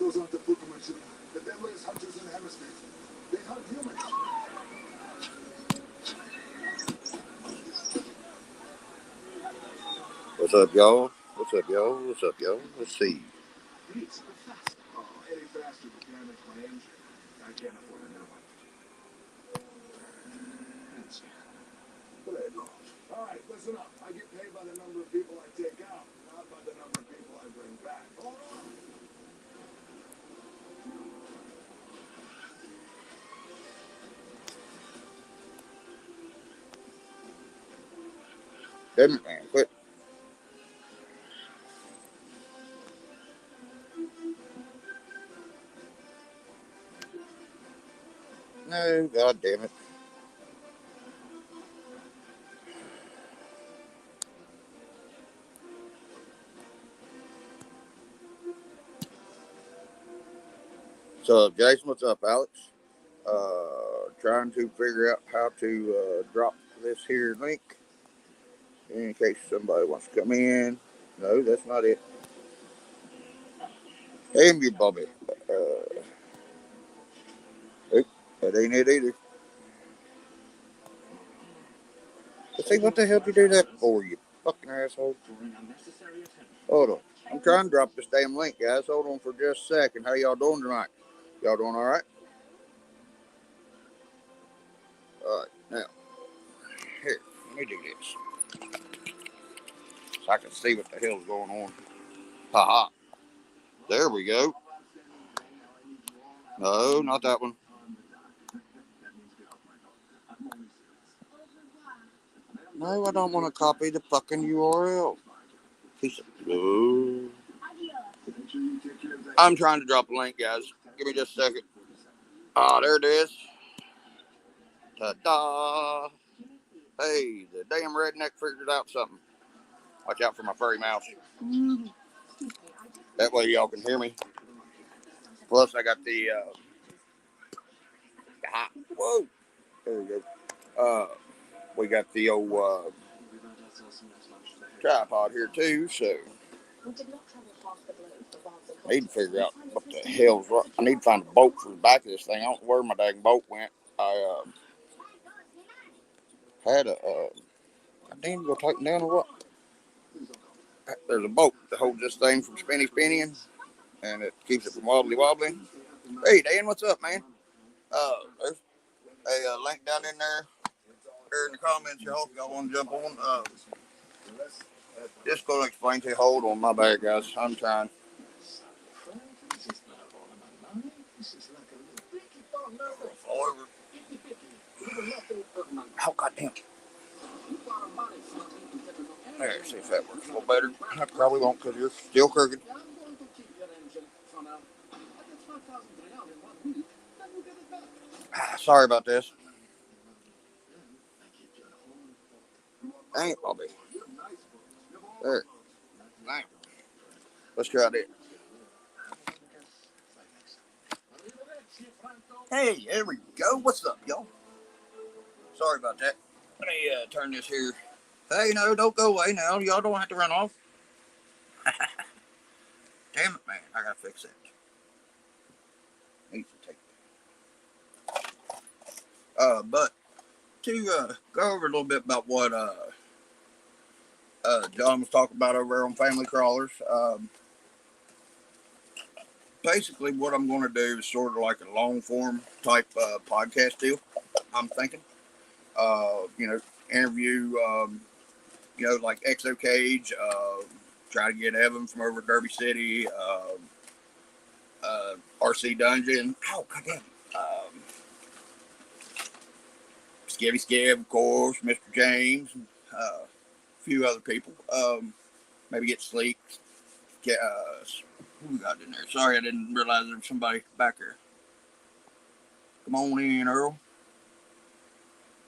What's up, y'all? What's up, y'all? What's up, y'all? Let's see. Damn it, man. Quit. No, god damn it. So, Jason, what's up, Alex? Trying to figure out how to drop this here link in case somebody wants to come in. No, that's not it. Damn you, Bobby. Nope, that ain't it either. Let's see, what the hell did you do that for, you fucking asshole? Hold on. I'm trying to drop this damn link, guys. Hold on for just a second. How y'all doing tonight? Y'all doing all right? All right, now, here, let me do this so I can see what the hell's going on. Ha ha. There we go. No, not that one. No, I don't want to copy the fucking URL. No. I'm trying to drop a link, guys. Give me just a second. Ah, there it is. Ta-da. Hey, the damn redneck figured out something. Watch out for my furry mouse. That way y'all can hear me. Plus, I got the, whoa. There we go. We got the old tripod here too, so I need to figure out what the hell's right. I need to find a bolt for the back of this thing. I don't know where my dang bolt went. I had a, I didn't go take it down or what? There's a bolt that holds this thing from spinning, and it keeps it from wobbly. Hey, Dan, what's up, man? There's a link down in there in the comments, y'all, if y'all want to jump on. Just going to explain to you. Hold on, my bad, guys. I'm trying. Fall over. Oh, goddamn. There, see if that works a little better. I probably won't because you're still crooked. Sorry about this. Dang it, Bobby. There. Dang. Let's try that. Hey, there we go. What's up, y'all? Sorry about that. Let me turn this here. Hey, no, don't go away now. Y'all don't have to run off. Damn it, man. I gotta fix that. Needs to take that. But to go over a little bit about what John was talking about over there on Family Crawlers. Basically, what I'm going to do is sort of like a long form type podcast deal. I'm thinking, interview, like Exo Cage, try to get Evan from over Derby City, RC Dungeon. Oh, goddamn. Skivvy Skiv, of course, Mr. James, a few other people. Maybe get Sleek. Who we got in there? Sorry, I didn't realize there was somebody back there. Come on in, Earl.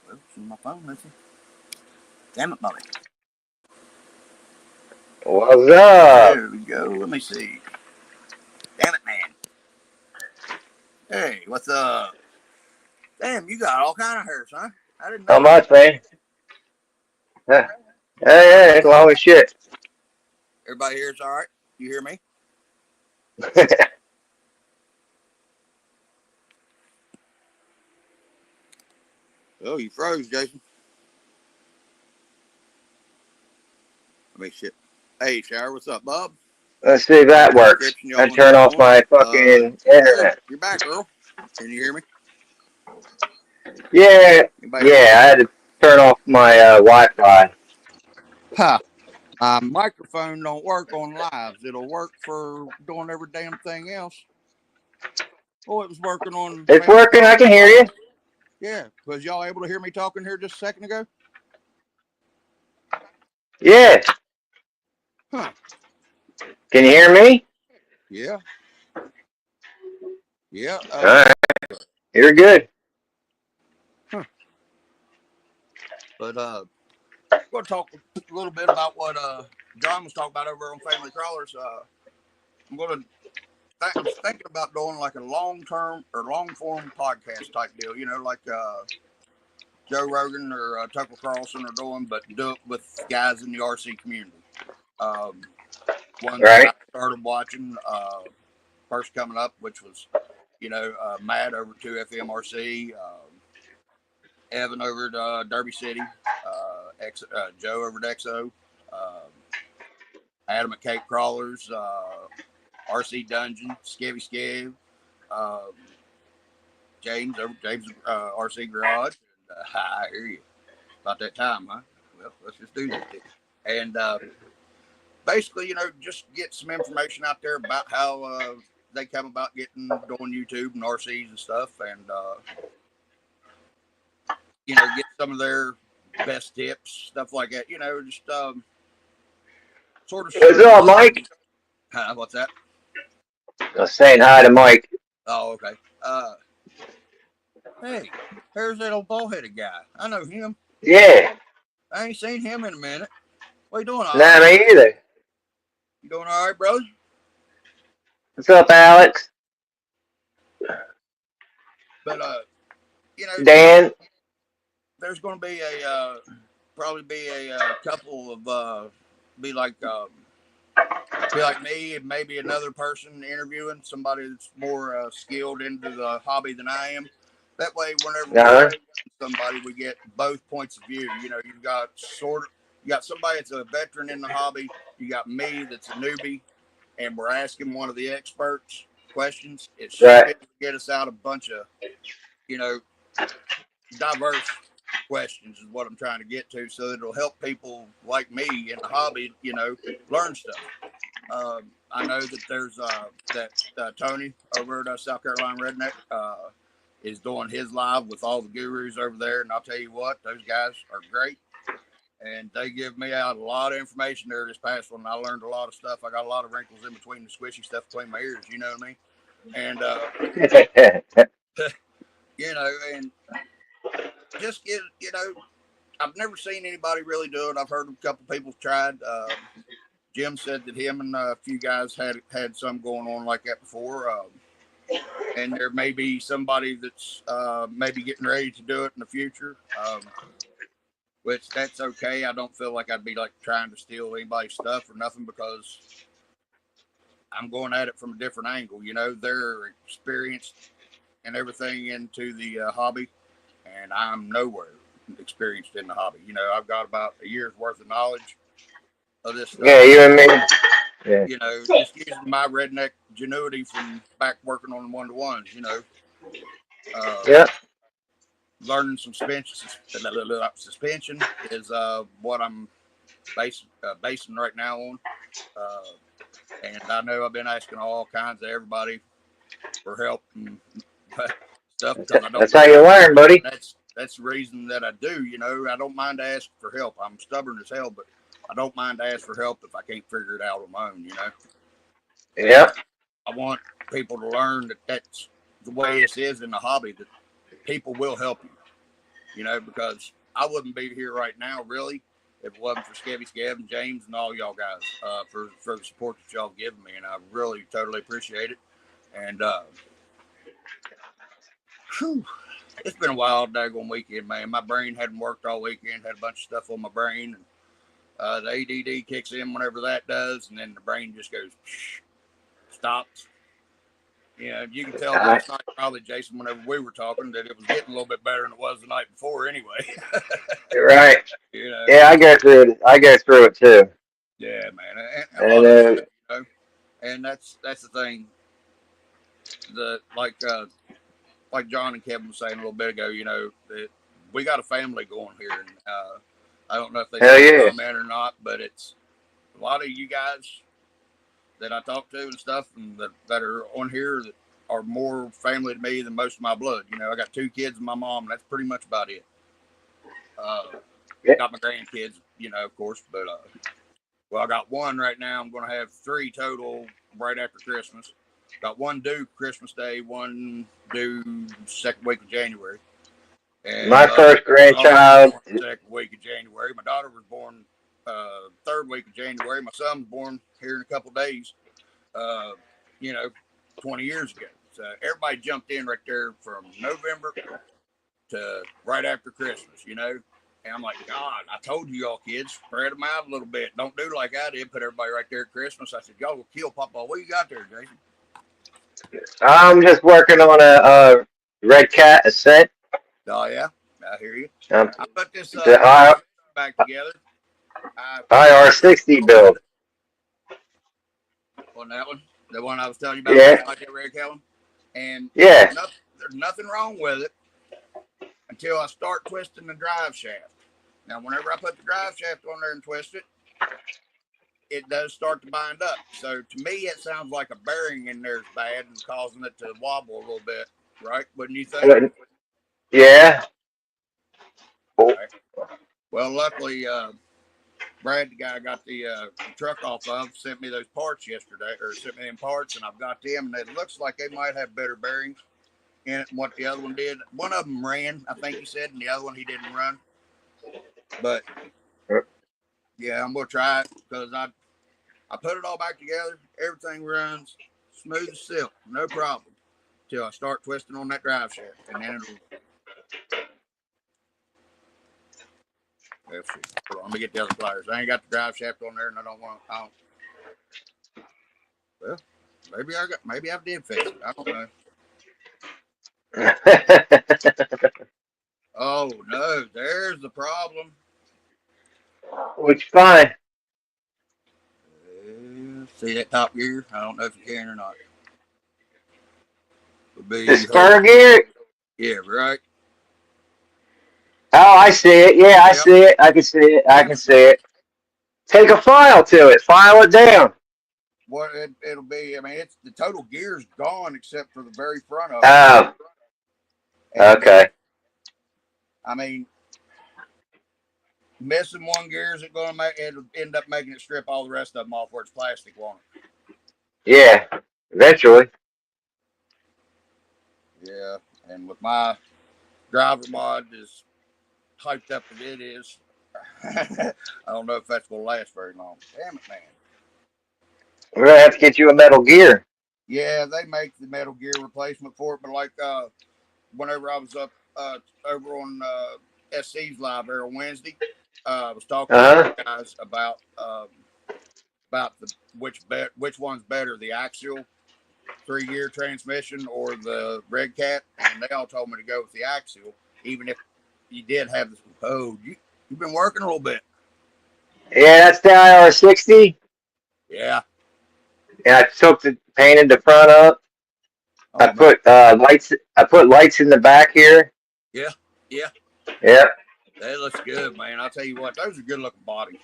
Well, it's on my phone, listen. Damn it, Bobby. What's up? There we go. Let me see. Damn it, man. Hey, what's up? Damn, you got all kind of hairs, huh? I didn't know How that. much, man? Hey, it's always shit. Everybody here is all right? You hear me? Oh, you froze, Jason. Let me shit. Hey, Shower, what's up, Bob? Let's see if that works. Description, I y'all want to turn get off going? my fucking Earl, internet. you're back, Earl. Can you hear me? Yeah, Anybody hear me? yeah. I had to turn off my Wi-Fi. Ha! My microphone don't work on lives. It'll work for doing every damn thing else. Oh, it was working on It's Family working. I Crawlers can hear you. live. Yeah. Was y'all able to hear me talking here just a second ago? Yeah. Huh. Can you hear me? Yeah. Yeah. All right. You're good. Huh. But we'll talk a little bit about what John was talking about over on Family Crawlers. I'm thinking about doing like a long term or long form podcast type deal. You know, like Joe Rogan or Tucker Carlson are doing, but do it with guys in the RC community. One that I Right. started watching first coming up, which was, Matt over to FMRC, Evan over at Derby City, Joe over at XO, Adam at Cape Crawlers, RC Dungeon, Skevy Skev, um, James over James RC Garage. And, I hear you about that time, huh? Well, let's just do this. And basically, just get some information out there about how they come about doing YouTube and RCs and stuff, and get some of their best tips, stuff like that. Just sort of What's share up, knowledge. Mike? What's that? I was saying hi to Mike. Oh, okay. Hey, there's that old bald-headed guy. I know him. Yeah. I ain't seen him in a minute. What you doing, all Nah, right? me either. You doing all right, brother? What's up, Alex? But Dan? there's going to be probably be a couple of be like be like me and maybe another person interviewing somebody that's more skilled into the hobby than I am. That way, whenever we Uh-huh. somebody, we get both points of view. You got somebody that's a veteran in the hobby. You got me that's a newbie, and we're asking one of the experts questions. It should be Right. able to get us out a bunch of, you know, diverse questions is what I'm trying to get to, so that it'll help people like me in the hobby, learn stuff. I know that there's that Tony over at South Carolina Redneck is doing his live with all the gurus over there, and I'll tell you what, those guys are great, and they give me out a lot of information there this past one. I learned a lot of stuff. I got a lot of wrinkles in between the squishy stuff between my ears, you know what I mean? And and just get I've never seen anybody really do it. I've heard a couple people tried. Jim said that him and a few guys had some going on like that before. And there may be somebody that's maybe getting ready to do it in the future, which that's okay. I don't feel like I'd be like trying to steal anybody's stuff or nothing, because I'm going at it from a different angle. They're experienced and everything into the hobby, and I'm nowhere experienced in the hobby. I've got about a year's worth of knowledge of this Yeah, stuff. you and me. Yeah. Just using my redneck genuity from back working on one-to-ones, uh, Yeah. learning some suspension is what I'm basing right now on. Uh, and I know I've been asking all kinds of everybody for help and stuff, because I don't That's how know you everything. learn, buddy. That's the reason that I do. I don't mind to ask for help. I'm stubborn as hell, but I don't mind to ask for help if I can't figure it out on my own. Yeah. I want people to learn that that's the way it is in the hobby, that people will help you, because I wouldn't be here right now, really, if it wasn't for Skevy Skev and James and all y'all guys for the support that y'all have given me. And I really totally appreciate it. And whew, it's been a wild daggone weekend, man. My brain hadn't worked all weekend, had a bunch of stuff on my brain. And the ADD kicks in whenever that does, and then the brain just goes, stops. You can tell I, last night, probably, Jason, whenever we were talking, that it was getting a little bit better than it was the night before anyway. right. you know, Yeah, I go through it. I go through it too. yeah, man. And a lot And of us do, and that's the thing. Like John and Kevin was saying a little bit ago, that we got a family going here, and I don't know if they hell made a yeah. comment or not, but it's a lot of you guys that I talk to and stuff, and that are on here that are more family to me than most of my blood. I got 2 kids and my mom, and that's pretty much about it. Uh, Yeah. got my grandkids, of course, but well, I got one right now. I'm going to have 3 total right after Christmas. Got one due Christmas Day, one due second week of January, and My my first daughter was grandchild. born second week of January. My daughter was born third week of January. My son's born here in a couple of days. Uh, you know, 20 years ago. So everybody jumped in right there from November to right after Christmas. And I'm like, God, I told you y'all kids, spread them out a little bit. Don't do like I did, put everybody right there at Christmas. I said, y'all will kill Papa. What you got there, Jason? I'm just working on a red cat ascent. Oh, yeah, I hear you. Um, I put this the transmission back together. I IR60 build. on that one, the one I was telling you about Yeah, last night at Red Callan. And yeah. there's nothing wrong with it until I start twisting the drive shaft. Now, whenever I put the drive shaft on there and twist it, it does start to bind up. So to me, it sounds like a bearing in there is bad and causing it to wobble a little bit, right? Wouldn't you think? Yeah. Right. Well, luckily, Brad, the guy I got the truck off of, sent me those parts yesterday, or sent me them parts, and I've got them, and it looks like they might have better bearings in it than what the other one did. One of them ran, I think he said, and the other one he didn't run. But yeah, I'm gonna try it because I put it all back together. Everything runs smooth as silk, no problem, till I start twisting on that drive shaft, and then it'll. Let's see. Hold on, let me get the other pliers. I ain't got the drive shaft on there, and I don't. Well, maybe I did fix it. I don't know. Oh no, there's the problem. Which fine. See that top gear? I don't know if you can or not. Would The be spur gear. yeah, right. Oh, I see it. Yeah, I Yep. see it. I can see it. I And can see it. Take a file to it. File it down. what it'll be, I mean, it's the total gear's gone except for the very front of it. Oh, And okay. I mean, missing one gear is it going to make it'll end up making it strip all the rest of them off where it's plastic, won't it? Yeah, eventually. Yeah. And with my driver mod as hyped up as it is, I don't know if that's going to last very long. Damn it, man. We're gonna have to get you a metal gear. Yeah, they make the metal gear replacement for it, but like whenever I was up over on SC's live there on Wednesday, I was talking to Uh huh. the guys about which one's better, the axial 3-gear transmission or the Red Cat, and they all told me to go with the axial, even if you did have this. Oh, you've been working a little bit. Yeah, that's the IR60. Yeah. And I took the painted the front up. I Oh man. put lights. I put lights in the back here. Yeah. Yeah. Yep. That looks good, man. I'll tell you what, those are good looking bodies.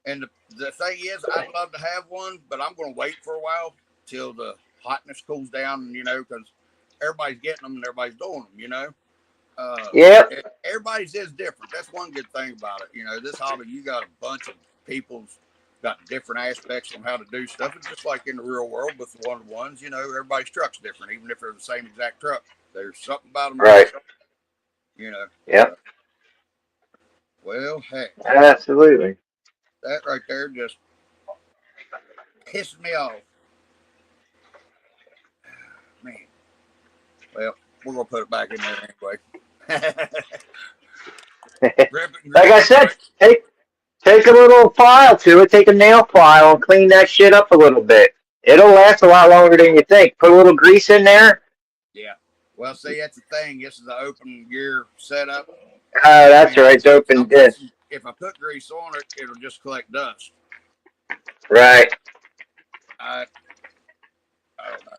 And the thing is, I'd love to have one, but I'm going to wait for a while till the hotness cools down, because everybody's getting them and everybody's doing them. Yep. Everybody's is different. That's one good thing about it. This hobby, you got a bunch of people's got different aspects on how to do stuff. It's just like in the real world with the one-to-ones, everybody's truck's different, even if they're the same exact truck. There's something about them Right. different, Yep. Well, heck, Absolutely. that right there just pisses me off. Man. Well, we're going to put it back in there anyway. Like I said, take a little file to it. Take a nail file and clean that shit up a little bit. It'll last a lot longer than you think. Put a little grease in there. Yeah. Well, see, that's the thing. This is an open gear setup. Oh, I that's mean, right. It's I'm open disc. guessing if I put grease on it, it'll just collect dust. Right. I I don't know.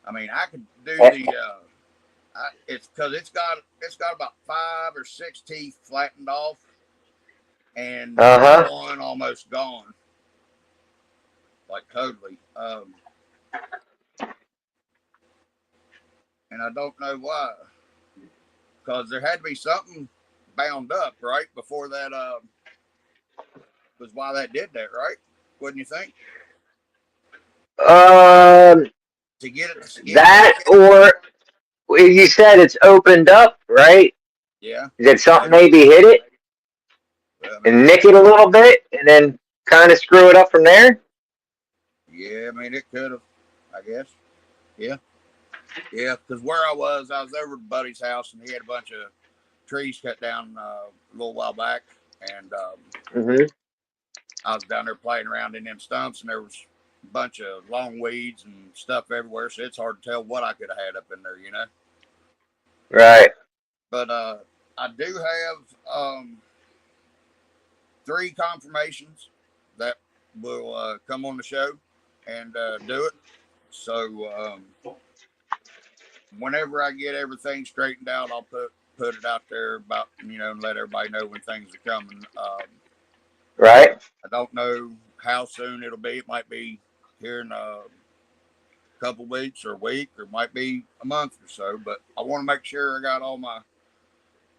I mean, I could do Uh the. It's because it's got about 5 or 6 teeth flattened off, and huh. one almost gone, like totally. And I don't know why, because there had to be something bound up right before that. Was why that did that, right? Wouldn't you think? Um, To get it to skin back that in? or you said it's opened up, right? Yeah, Did something maybe. maybe hit it Well, and maybe. nick it a little bit, and then kind of screw it up from there? Yeah, I mean it could have. I guess. Yeah, yeah. Because where I was over at buddy's house, and he had a bunch of trees cut down a little while back, and Hmm. I was down there playing around in them stumps, and there was a bunch of long weeds and stuff everywhere. So it's hard to tell what I could have had up in there, you know. Right. But I do have 3 confirmations that will come on the show and do it. So whenever I get everything straightened out, I'll put it out there about and let everybody know when things are coming. Right. I don't know how soon it'll be. It might be here in a couple weeks or a week, or it might be a month or so. But I want to make sure I got all my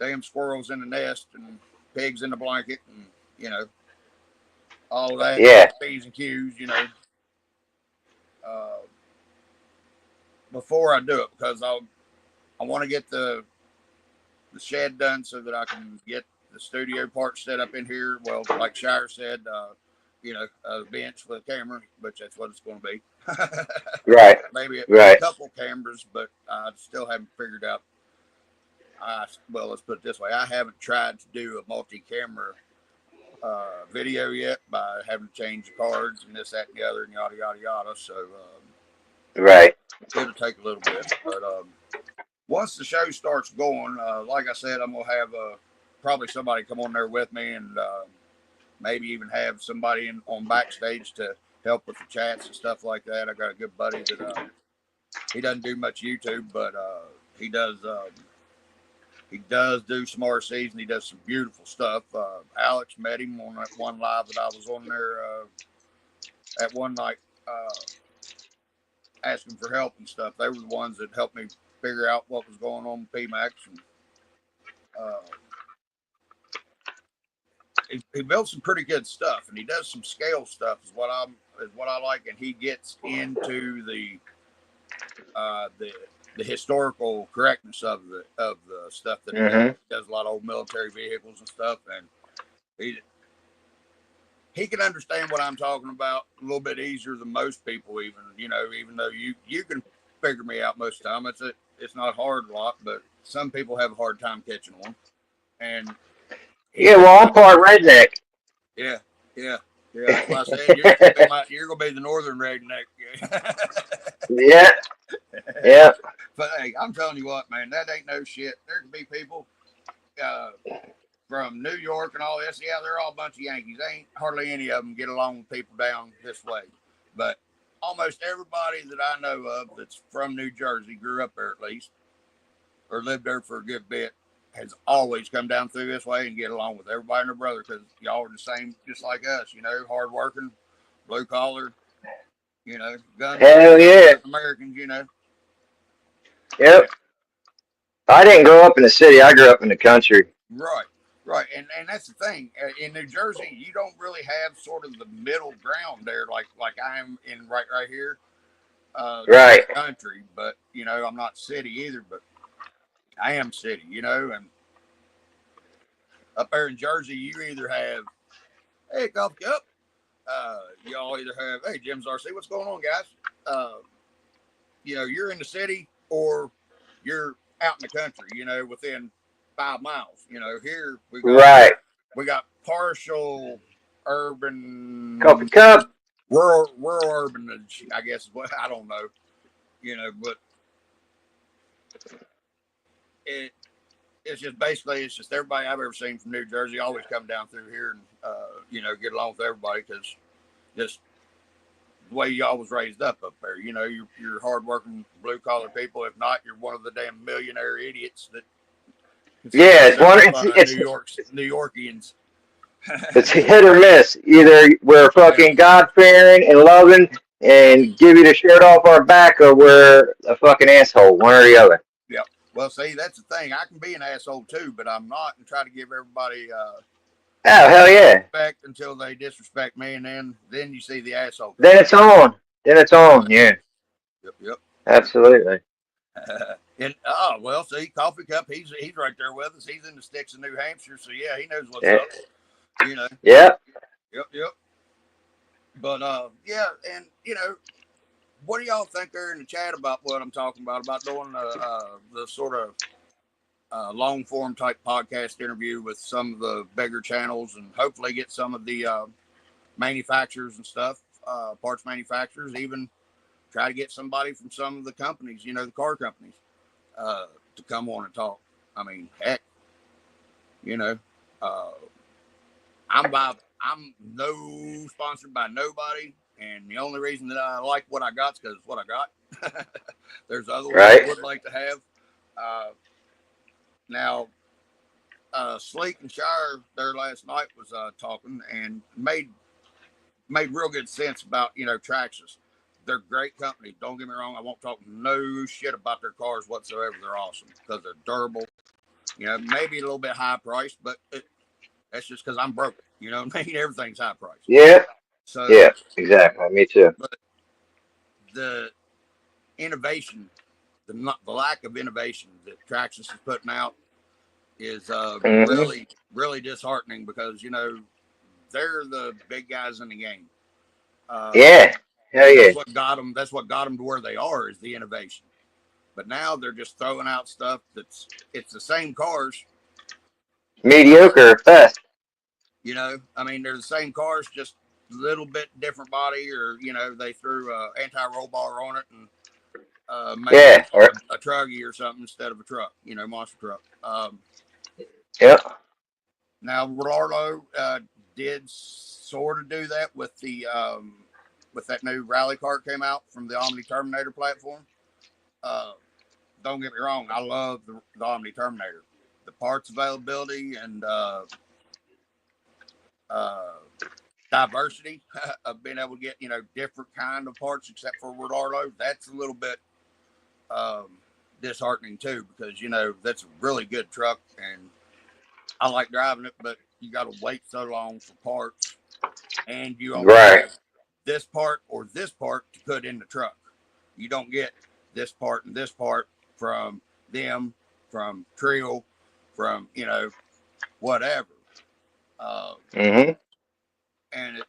damn squirrels in the nest and pigs in the blanket and you know all that Yeah. P's and Q's. Uh, before I do it because I want to get the shed done so that I can get the studio part set up in here. Well, like Shire said, a bench with a camera, which that's what it's going to be. Right. Maybe a Right. couple cameras, but I still haven't figured out. Well, let's put it this way: I haven't tried to do a multi-camera video yet by having to change the cards and this, that, and the other, and yada yada yada. So Right. it'll take a little bit, but once the show starts going, like I said, I'm gonna have probably somebody come on there with me, and maybe even have somebody on backstage to help with the chats and stuff like that. I got a good buddy that he doesn't do much YouTube, but he does he does do some RCs and he does some beautiful stuff. Alex met him on that one live that I was on there at one night, asking for help and stuff. They were the ones that helped me figure out what was going on with PMAX, and uh, he built some pretty good stuff, and he does some scale stuff. Is what I like, and he gets into uh, the the historical correctness of the stuff that he does. Hmm. He does a lot of old military vehicles and stuff, and he he can understand what I'm talking about a little bit easier than most people. Even though you can figure me out most of the time, it's not hard a lot, but some people have a hard time catching on, and he Yeah. just Well, I'm part redneck. yeah, yeah, yeah. That's why I said you're gonna be the northern redneck. Yeah. Yeah. But hey, I'm telling you what, man, that ain't no shit. There can be people uh, from New York and all this. Yeah, they're all a bunch of Yankees. Ain't hardly any of them get along with people down this way. But almost everybody that I know of that's from New Jersey, grew up there at least, or lived there for a good bit, has always come down through this way and get along with everybody and their brother because y'all are the same, just like us. Hard working, blue collar. Guns Hell yeah. Americans. Yep. I didn't grow up in the city. I grew up in the country. Right, right, and that's the thing. In New Jersey, you don't really have sort of the middle ground there, like I am in right here. This is Right. country, but I'm not city either. But I am city, and up there in Jersey, you either have hey coffee cup, y'all either have hey Jim's RC, what's going on, guys? You're in the city or you're out in the country. Within 5 miles. Here we got Right. partial urban Coffee cup. rural urban, I guess is what, I don't know, but it it's just basically it's just everybody I've ever seen from New Jersey always come down through here and get along with everybody because just the way y'all was raised up there. You're hardworking blue collar people. If not, you're one of the damn millionaire idiots that Yeah, consistently it's make one. fun of New Yorkians. It's hit or miss. Either we're Yeah, fucking God fearing and loving yep, and give you the shirt off our back, or we're a fucking asshole. One or the other. yep. Well, see, that's the thing. I can be an asshole too, but I'm not, and try to give everybody Oh hell yeah! respect until they disrespect me, and then you see the asshole come Then out. it's on. Then it's on. Yeah, Yep, yep. absolutely. And oh well, see, Coffee Cup, he's right there with us. He's in the sticks of New Hampshire, so yeah, he knows what's Yeah, up. You know. yeah. Yep, yep. But yeah, and what do y'all think there in the chat about what I'm talking about doing the sort of long form type podcast interview with some of the bigger channels and hopefully get some of the manufacturers and stuff, parts manufacturers, even try to get somebody from some of the companies, the car companies, to come on and talk. I mean, heck, you know, uh, I'm no sponsored by nobody, and the only reason that I like what I got is because it's what I got. There's other ones I Right. would like to have. Uh, now, Sleek and Shire there last night was talking and made real good sense about Traxxas. They're great company. Don't get me wrong. I won't talk no shit about their cars whatsoever. They're awesome because they're durable. Maybe a little bit high priced, but that's just because I'm broke. You know what I mean? Everything's high priced. Yeah. So, Yeah. Exactly. Me too. but the innovation, the lack of innovation that Traxxas is putting out is Hmm. really, really disheartening because they're the big guys in the game, Yeah. Hell and yeah. That's what got them to where they are is the innovation. But now they're just throwing out stuff it's the same cars. Uh, Mediocre at best. I mean, they're the same cars, just a little bit different body, or they threw anti-roll bar on it and made it Yeah. Or a truggy or something instead of a truck, monster truck. yeah. Now Rollo did sort of do that with that new rally car came out from the Omni Terminator platform. Uh, don't get me wrong, I love the Omni Terminator. The parts availability and uh, diversity of being able to get different kind of parts except for Rollo. That's a little bit um, disheartening too because that's a really good truck and I like driving it, but you got to wait so long for parts, and you only Right. have this part or this part to put in the truck. You don't get this part and this part from them, from Trio, from whatever, uh, Hmm. and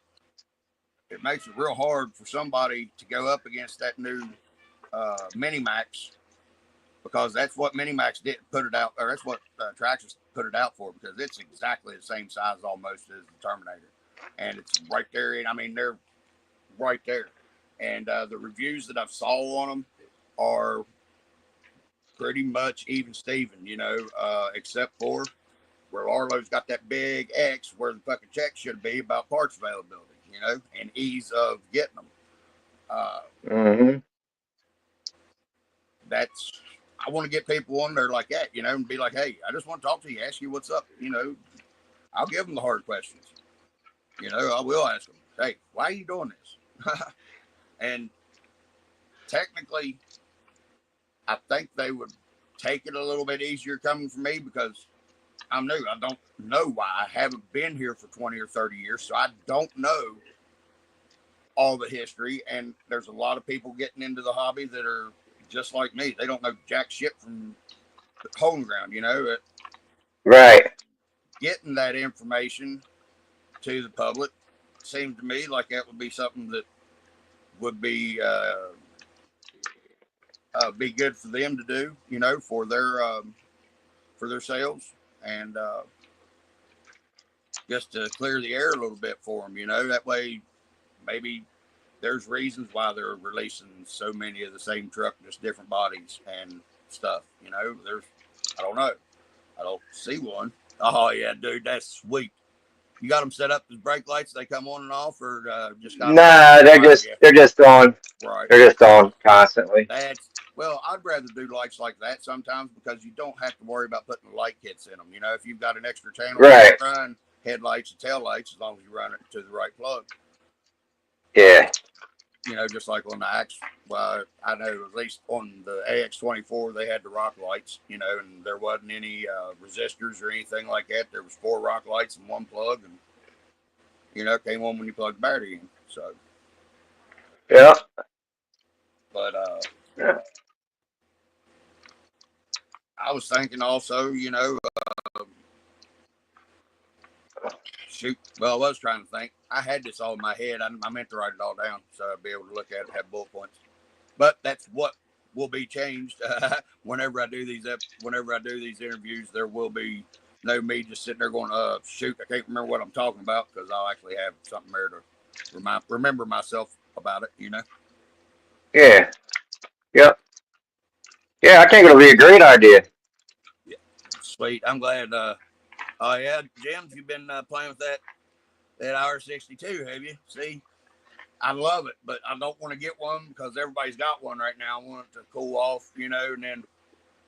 it makes it real hard for somebody to go up against that new Mini Max because that's what Minimax did put it out, or that's what Traxxas put it out for because it's exactly the same size almost as the Terminator, and it's right there. I mean, they're right there, and the reviews that I've saw on them are pretty much even Steven, except for where Arlo's got that big X where the fucking check should be about parts availability, and ease of getting them. Uh, Hmm. that's I want to get people on there like that, and be like, hey, I just want to talk to you, ask you what's up, I'll give them the hard questions, I will ask them, hey, why are you doing this? And technically, I think they would take it a little bit easier coming from me because I'm new. I don't know why. I haven't been here for 20 or 30 years, so I don't know all the history. And there's a lot of people getting into the hobby that are just like me. They don't know jack shit from the hole in the ground, Right. Getting that information to the public seemed to me like that would be something that would be good for them to do, for their sales and just to clear the air a little bit for them, that way maybe there's reasons why they're releasing so many of the same truck, just different bodies and stuff. I don't know. I don't see one. Oh yeah, dude, that's sweet. You got them set up as brake lights? They come on and off, or just got them? Nah, they're Oh just yeah, they're just on. right. They're just on constantly. That's well, I'd rather do lights like that sometimes because you don't have to worry about putting light kits in them. If you've got an extra channel, you Right. can run headlights and tail lights as long as you run it to the right plug. Yeah. Just like on the Axe. Well, I know at least on the AX24 they had the rock lights. And there wasn't any resistors or anything like that. There was 4 rock lights and 1 plug, and it came on when you plugged the battery in. So, Yeah. but Yeah. I was thinking also, shoot. Well, I was trying to think. I had this all in my head. I meant to write it all down so I'd be able to look at it and have bullet points. But that's what will be changed whenever I do these interviews. There will be no me just sitting there going, shoot, I can't remember what I'm talking about, because I'll actually have something there to remember myself about it. Yeah. Yep. Yeah, I think it'll be a great idea. Yeah, sweet. I'm glad. Oh yeah, James, you've been playing with that R62, have you? See, I love it, but I don't want to get one because everybody's got one right now. I want it to cool off, and then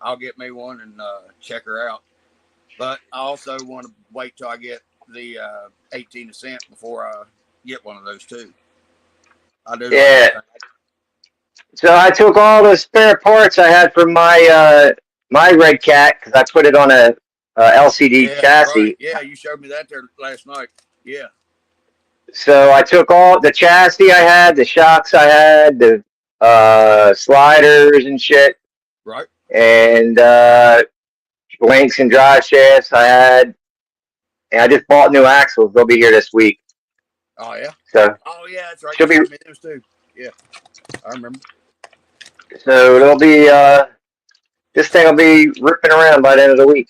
I'll get me one and check her out. But I also want to wait till I get the 18 cent before I get one of those too. I do like Yeah. that thing. So I took all the spare parts I had from my Red Cat because I put it on a LCD Yeah, right. chassis. Yeah, you showed me that there last night. Yeah, So I took all the chassis I had, the shocks I had, the sliders and shit, right. and links and drive shafts I had, and I just bought new axles. They'll be here this week, Oh yeah. so Oh yeah, that's right. You should be showed me those too. Yeah, I remember. so it'll be this thing will be ripping around by the end of the week.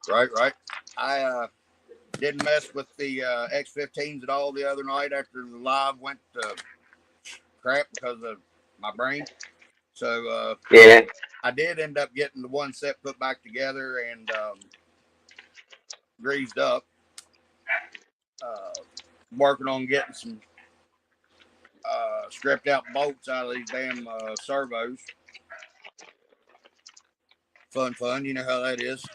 Right, right. I didn't mess with the X15s at all the other night after the live went to crap because of my brain. So Yeah, I did end up getting the one set put back together and greased up. Uh, Working on getting some stripped out bolts out of these damn servos. Fun. You know how that is.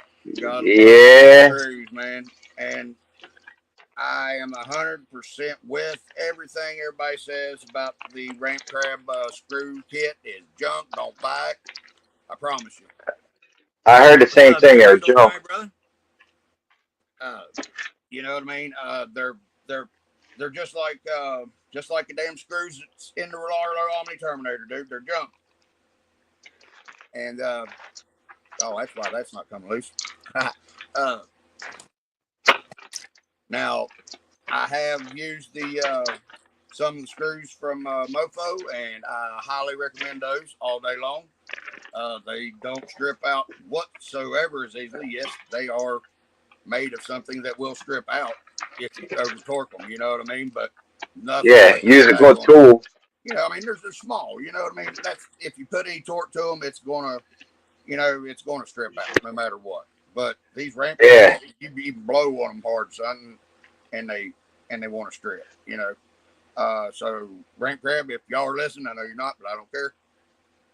Gotta love them yeah, screws, man. And I am 100% with everything everybody says about the ramp crab screw kit. Is junk. Don't buy it. I promise you. I heard the same The thing. They're screws on junk. right, brother. Uh, you know what I mean? They're just like the damn screws that's in the Omni Terminator, dude. They're junk. And oh, that's why that's not coming loose. uh, Now I have used the some of the screws from Mofo, and I highly recommend those all day long. They don't strip out whatsoever as easily. Yes, they are made of something that will strip out if you over torque them. You know what I mean? But nothing Yeah, like use these a good daggone. tool. I mean, they're small. You know what I mean? That's if you put any torque to them, it's gonna, it's gonna strip out no matter what. But these ramp crabs, Yeah, you blow on them hard, son, and they want to strip. So ramp crab, if y'all are listening, I know you're not, but I don't care.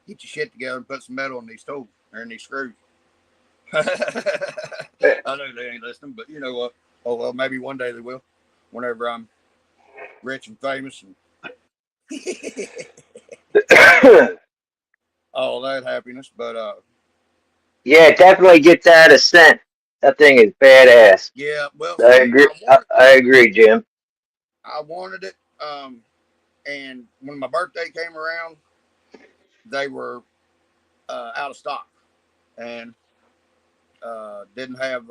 Get your shit together and put some metal in these tools or in these screws. I know they ain't listening, but you know what? Oh well, maybe one day they will. Whenever I'm rich and famous and all that happiness. But yeah, definitely get that Ascent. That thing is badass. yeah, well, I see, agree. I agree, Jim. I wanted it. And when my birthday came around, they were out of stock and didn't have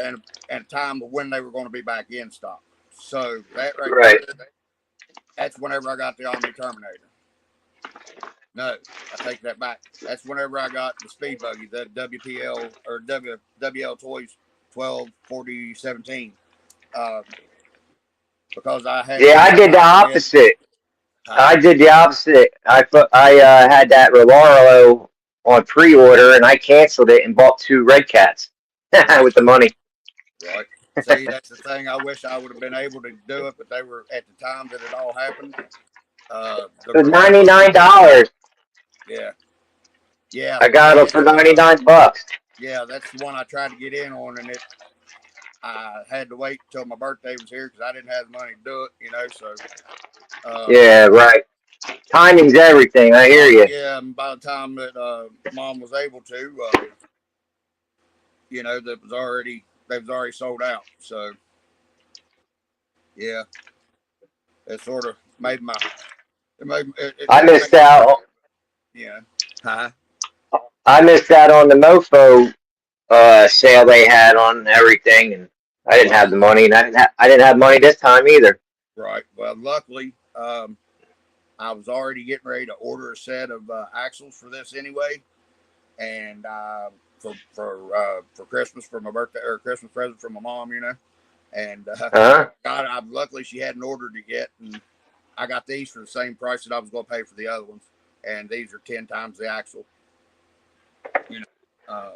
and time of when they were going to be back in stock. So that right Right. there, that's whenever I got the Omni Terminator. No, I take that back. That's whenever I got the speed buggy, the WPL or WL Toys 124017. because I had Yeah, two I did the spots in. opposite. Huh? I did the opposite. I had that Rolaro on pre-order, and I canceled it and bought 2 Red Cats Right, with the money. right. See, that's the thing. I wish I would have been able to do it, but they were at the time that it all happened. The It was Rolaro, $99. yeah, yeah. I got See, them for 99 bucks. yeah, that's the one I tried to get in on, and I had to wait till my birthday was here because I didn't have the money to do it, So, um, Yeah, right. Timing's everything. I hear you. yeah, and by the time that mom was able to, that was already they was already sold out. So, yeah, it sort of made my it I didn't make missed out. yeah. Huh? I missed out on the Mofo sale they had on everything, and I didn't have Well, the money, and I didn't have money this time either. right. Well, luckily, I was already getting ready to order a set of axles for this anyway, and for Christmas for my birthday or Christmas present from my mom, And Huh? God, luckily she hadn't ordered it yet, and I got these for the same price that I was going to pay for the other ones, and these are 10 times the axle. You know,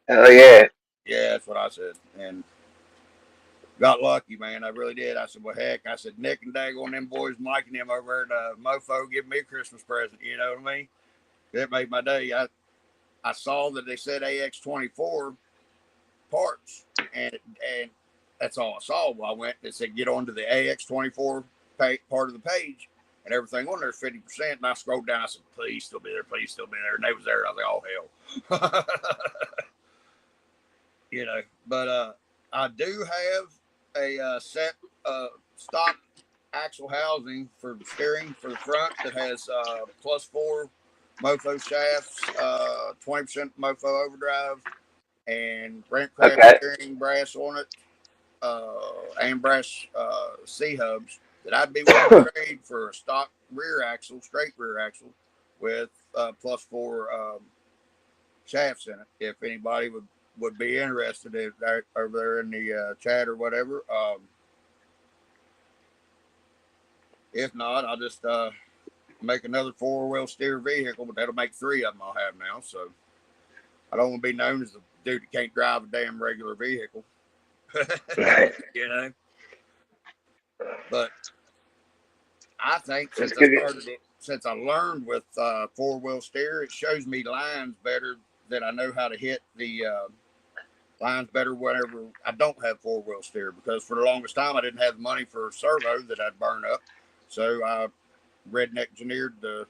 Oh yeah. yeah, that's what I said, and got lucky, man. I really did. I said, well, heck, I said Nick and Dag on them boys, Mike and them over at Mofo, give me a Christmas present. You know what I mean? It made my day. I saw that they said AX24 parts, and that's all I saw. Well, I went and it said get onto the AX24 part of the page, and everything on there is 50%. And I scrolled down. I said, please still be there. Please still be there. And they was there. I was like, oh hell, But I do have a set stock axle housing for the steering for the front that has +4 Mofo shafts, 20% Mofo overdrive, and ramp craft Okay. steering brass on it, and brass C hubs that I'd be willing to trade for a stock rear axle, straight rear axle, with +4 shafts in it. If anybody would be interested in that over there in the chat or whatever. If not, I'll just make another 4-wheel steer vehicle, but that'll make 3 of them I'll have now. So I don't want to be known as the dude that can't drive a damn regular vehicle. you know. But I think That's since I good. started it, since I learned with 4-wheel steer, it shows me lines better that I know how to hit the lines better whenever I don't have 4-wheel steer, because for the longest time I didn't have the money for a servo that I'd burn up. So I redneck engineered the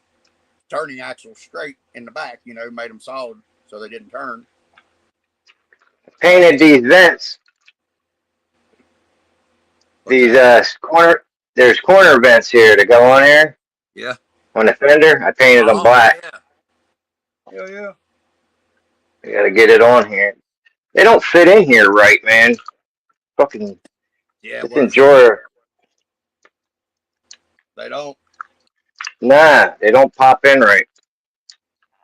turning axle straight in the back, made them solid so they didn't turn. Painted these vents. What's These that? corner. There's corner vents here to go on here Yeah. on the fender. I painted them Oh, black. yeah. Yeah, yeah. I gotta get it on here. They don't fit in here right, man. Fucking Yeah, it's where in the fender, drawer. they don't. Nah, they don't pop in right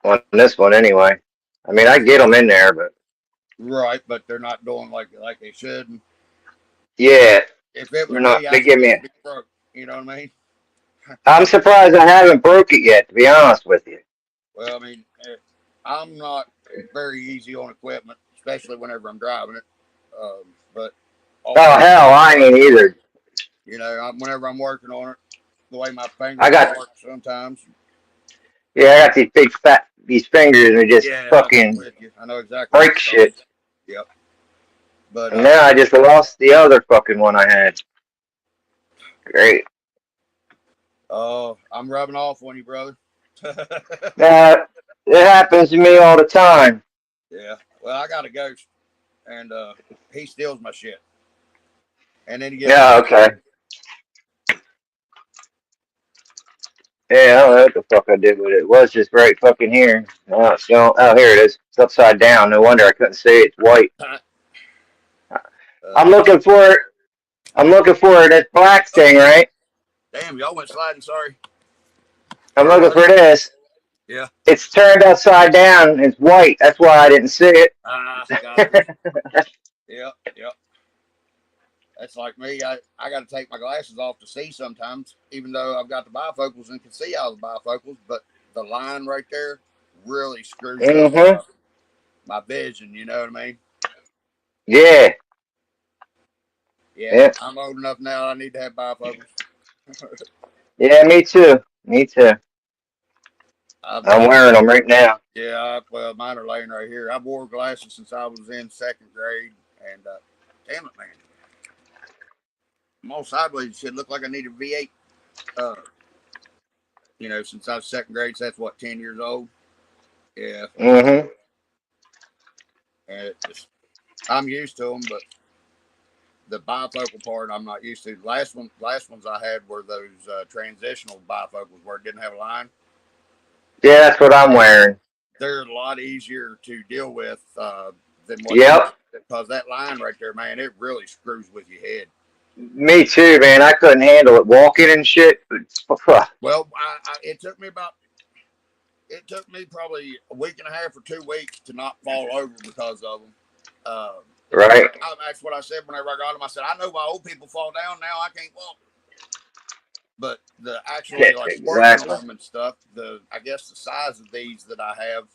on this one anyway. I mean, I get them in there, but Right, but they're not doing like they should. And yeah, if it was they're not. me, They I'd give me. still be broke. You know what I mean? I'm surprised I haven't broke it yet. To be honest with you. Well, I mean, I'm not very easy on equipment, especially whenever I'm driving it. But Oh also, hell, I ain't either. whenever I'm working on it, the way my I fingers got don't work sometimes. yeah, I got these big fat these fingers and they just Yeah, I'm fucking with you. I know exactly what break you're talking shit. about. Yep. But And now I just lost the other fucking one I had. Great. I'm rubbing off on you, brother. Now it happens to me all the time. Yeah. Well, I got a ghost, and he steals my shit, and then he gets Yeah, mad. okay. Yeah, I don't know what the fuck I did with it. It was just right fucking here. Oh, so, oh, here it is. It's upside down. No wonder I couldn't see it. It's white. I'm Uh, looking for it. I'm looking for it. This black thing, right? Damn, y'all went sliding. Sorry. I'm Or looking what? for this. Yeah. It's turned upside down. It's white. That's why I didn't see it. Gotcha. Yep. Yep. That's like me. I got to take my glasses off to see sometimes, even though I've got the bifocals and can see all the bifocals. But the line right there really screws up Mm-hmm. my vision. You know what I mean? Yeah. Yeah, Yeah. I'm old enough now. I need to have bifocals. Yeah. Me too. Me too. I'm I've wearing them right now. yeah. Well, mine are laying right here. I've wore glasses since I was in second grade, and damn it, man, I'm all sideways. Shit, look like I need a V8. Uh, since I was second grade, so that's what 10 years old. Yeah, Mm-hmm. and it just I'm used to them, but the bifocal part I'm not used to. The last ones I had were those transitional bifocals where it didn't have a line. Yeah, that's what I'm And wearing. they're a lot easier to deal with than what these, Yep. because that line right there, man, it really screws with your head. Me too, man. I couldn't handle it walking and shit. Well, it took me probably a week and a half or 2 weeks to not fall over because of them. Uh, Right. that's what I said whenever I got them. I said, I know why old people fall down now. I can't walk. But the Yeah, actually like working with exactly. them and stuff, I guess the size of these that I have,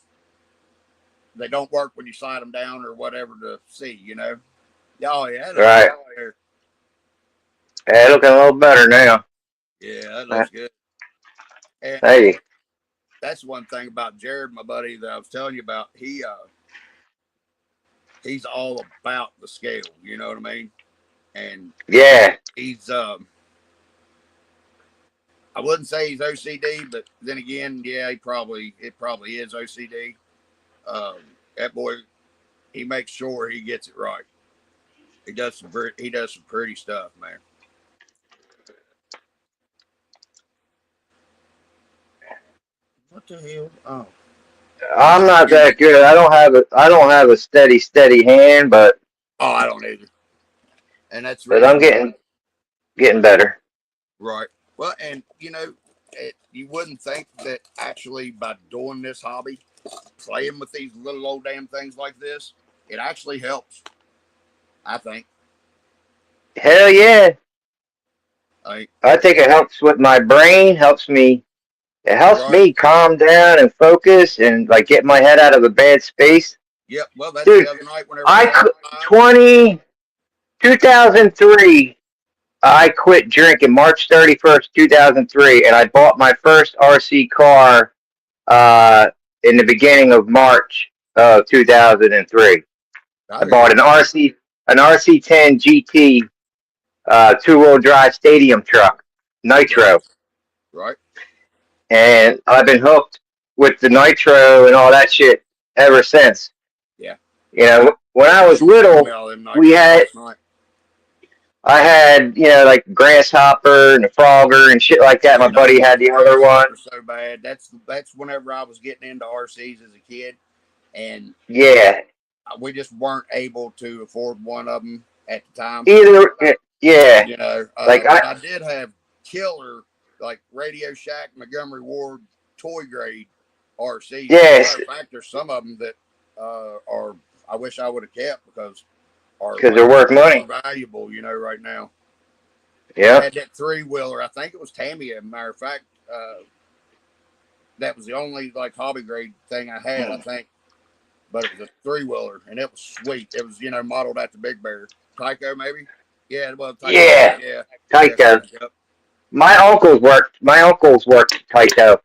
they don't work when you slide them down or whatever to see. Oh yeah, that looks Right. good there. Yeah, looking a little better now. Yeah, that looks good. And Hey. that's one thing about Jared, my buddy that I was telling you about. He's all about the scale. You know what I mean? And Yeah. he's I wouldn't say he's OCD, but then again, yeah, it probably is OCD. That boy, he makes sure he gets it right. He does some pretty stuff, man. What the hell? Oh, you I'm must not hear me. that good. I don't have a steady hand, Oh, I don't either, and that's the but I'm reason why. getting better. Right. Well, and you wouldn't think that actually by doing this hobby, playing with these little old damn things like this, it actually helps. I think. Hell yeah. Like, I think it helps with my brain, it helps right. me calm down and focus and like get my head out of a bad space. Yep. Well, that's the Dude, other night whenever I I had could mine. 20 2003 I quit drinking March 31st, 2003, and I bought my first RC car in the beginning of March of 2003. I I hear you. bought an RC10 GT, two-wheel drive stadium truck, Right. nitro, Right. and I've been hooked with the nitro and all that shit ever since. Yeah. When I was You showed little, me all them we nitros had last night. I had like grasshopper and the frogger and shit like that. My Man, I buddy had wanted a the other one. grasshopper so bad. That's whenever I was getting into RCs as a kid, and Yeah, we just weren't able to afford one of them at the time. either yeah, like But I did have killer like Radio Shack Montgomery Ward toy grade RCs. As a matter yes, of fact, there's some of them that are I wish I would have kept because are because like they're worth super money. valuable. Right now. I Yep. had that 3-wheeler. I think it was Tamiya. As a matter of fact, that was the only like hobby grade thing I had. I think, but it was a 3-wheeler and it was sweet. It was modeled after Big Bear, Tyco maybe. Yeah, well Tyco. Yeah, Yeah, yeah. Tyco. Yep. My uncles worked Tyco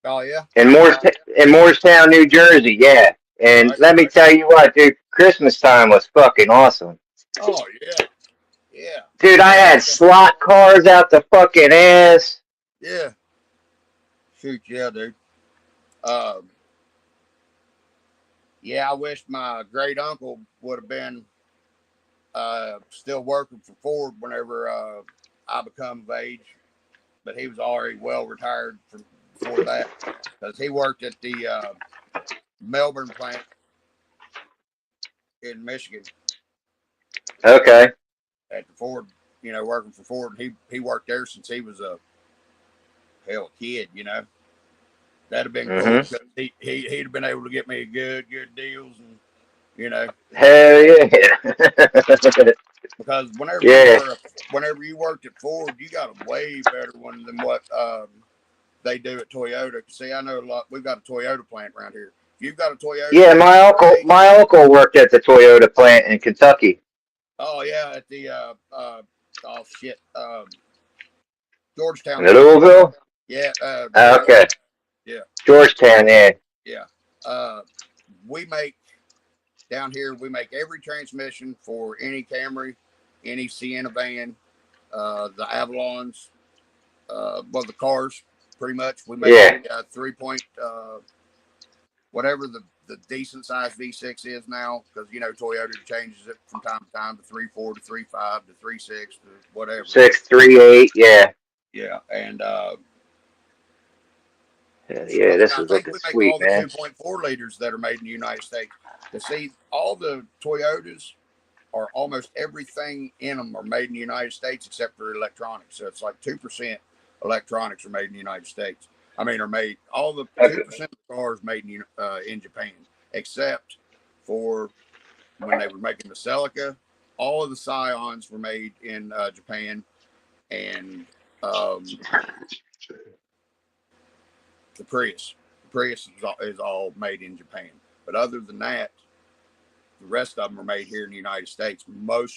Oh yeah. in Moorestown, New Jersey. Yeah, and Right. let me Right. tell you what, dude, Christmas time was fucking awesome. Oh yeah. Yeah. Dude, I Yeah. had slot cars out the fucking ass. Yeah. Shoot, yeah, dude. Um, yeah, I wish my great uncle would have been still working for Ford whenever I become of age, but he was already well retired from before that because he worked at the Melbourne plant in Michigan Okay. at the Ford. Working for Ford, and he worked there since he was a hell kid. That'd have been cool Mhm. because he'd have been able to get me good deals and you know Hell yeah. Because Yeah. whenever you worked at Ford, you got a way better one than what they do at Toyota. See, I know a lot. We've got a Toyota plant around here. If you've got a Toyota Yeah, engine today, my uncle worked at the Toyota plant in Kentucky. oh yeah, at the oh shit, Georgetown plant. Louisville? Yeah, Okay. yeah, Georgetown, yeah. yeah. Uh, we make down here. We make every transmission for any Camry, any Sienna van, the Avalons, well, the cars. Pretty much, we make Yeah. the 3 point, whatever the decent size V6 is now, because Toyota changes it from time to time to 3.4 to 3.5 to 3.6 to whatever. 638, yeah. Yeah, and Yeah, and this I is think looking we make sweet, all the man. 2.4 liters that are made in the United States. To see all the Toyotas are almost everything in them are made in the United States except for electronics. So it's like 2% electronics are made in the United States. I mean, are made all the Okay. 2% of the cars made in Japan, except for when they were making the Celica. All of the Scions were made in Japan, and um, the Prius. The Prius is all made in Japan. But other than that, the rest of them are made here in the United States.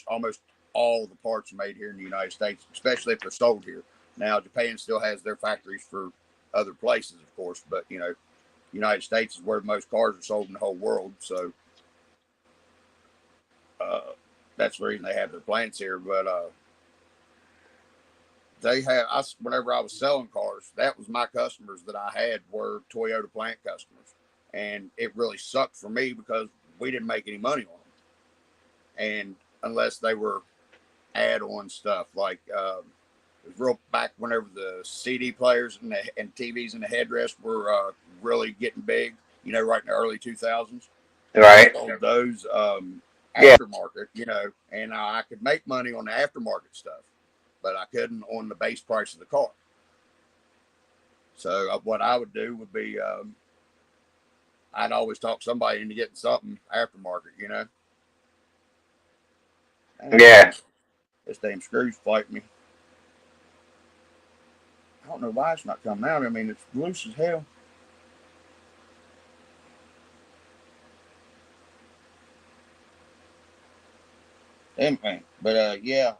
Almost all the parts are made here in the United States, especially if they're sold here. Now, Japan still has their factories for other places, of course, but United States is where most cars are sold in the whole world. So uh, that's the reason they have their plants here. But whenever I was selling cars, that was my customers that I had were Toyota plant customers, and it really sucked for me because we didn't make any money on them, and unless they were add-on stuff like it was real back whenever the CD players and TVs and the headrest were really getting big, right in the early 2000s. I Right. sold those Yeah. aftermarket, and I could make money on the aftermarket stuff, but I couldn't on the base price of the car. So what I would do would be I'd always talk somebody into getting something aftermarket. And Yeah. this damn screw's fighting me. I don't know why it's not coming out. I mean, it's loose as hell. Anyway, but yeah,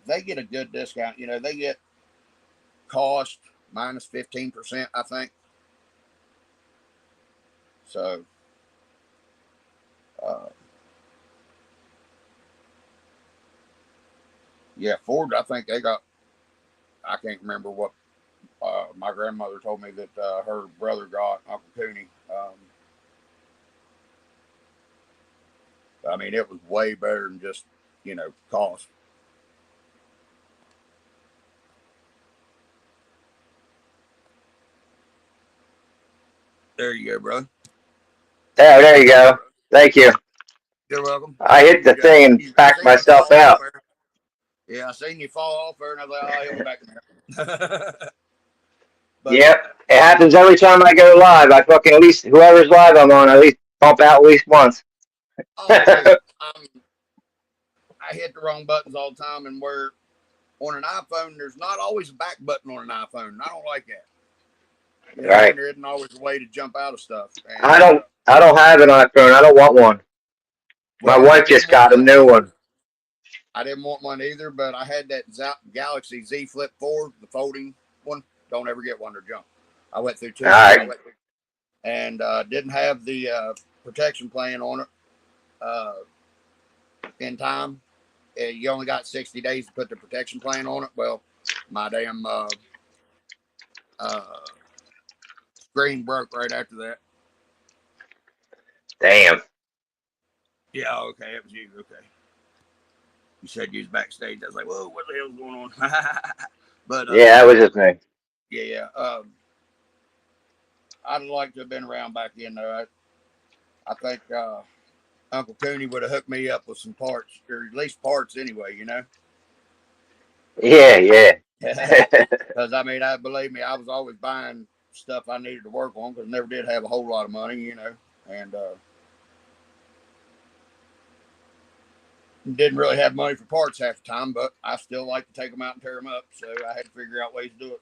they get a good discount. They get cost minus 15%, I think. So, uh, yeah, Ford. I think they got. I can't remember what my grandmother told me that her brother got Uncle Cooney. I mean, it was way better than just cost. There you go, brother. Oh, there you go. Thank you. You're welcome. I hit the thing and I backed seen you myself fall off out. there. Yeah, I seen you fall off there, and I was like, oh, he'll be back in there. But Yep. It happens every time I go live. I fucking at least whoever's live I'm on, at least pump out at least once. oh, dude, I hit the wrong buttons all the time, and where on an iPhone, there's not always a back button on an iPhone. And I don't like that. Right. And there isn't always a way to jump out of stuff. And I don't have an iPhone. I don't want one. My well, I wife didn't just want got a one new either. one. I didn't want one either, but I had that Galaxy Z Flip 4, the folding one. Don't ever get one or jump. I went through All two right. screens and didn't have the protection plan on it in time. You only got 60 days to put the protection plan on it. Well, my damn uh, screen broke right after that. Damn. Yeah, okay, it was you. Okay. You said you was backstage. I was like, whoa, what the hell's going on? But Yeah, that was just me. yeah, yeah. I'd like to have been around back then, though. I think Uncle Cooney would have hooked me up with some parts, or at least parts anyway. Yeah, yeah. Because I mean, I believe me, I was always buying stuff I needed to work on because I never did have a whole lot of money. And Didn't really have money for parts half the time, but I still like to take them out and tear them up. So I had to figure out ways to do it.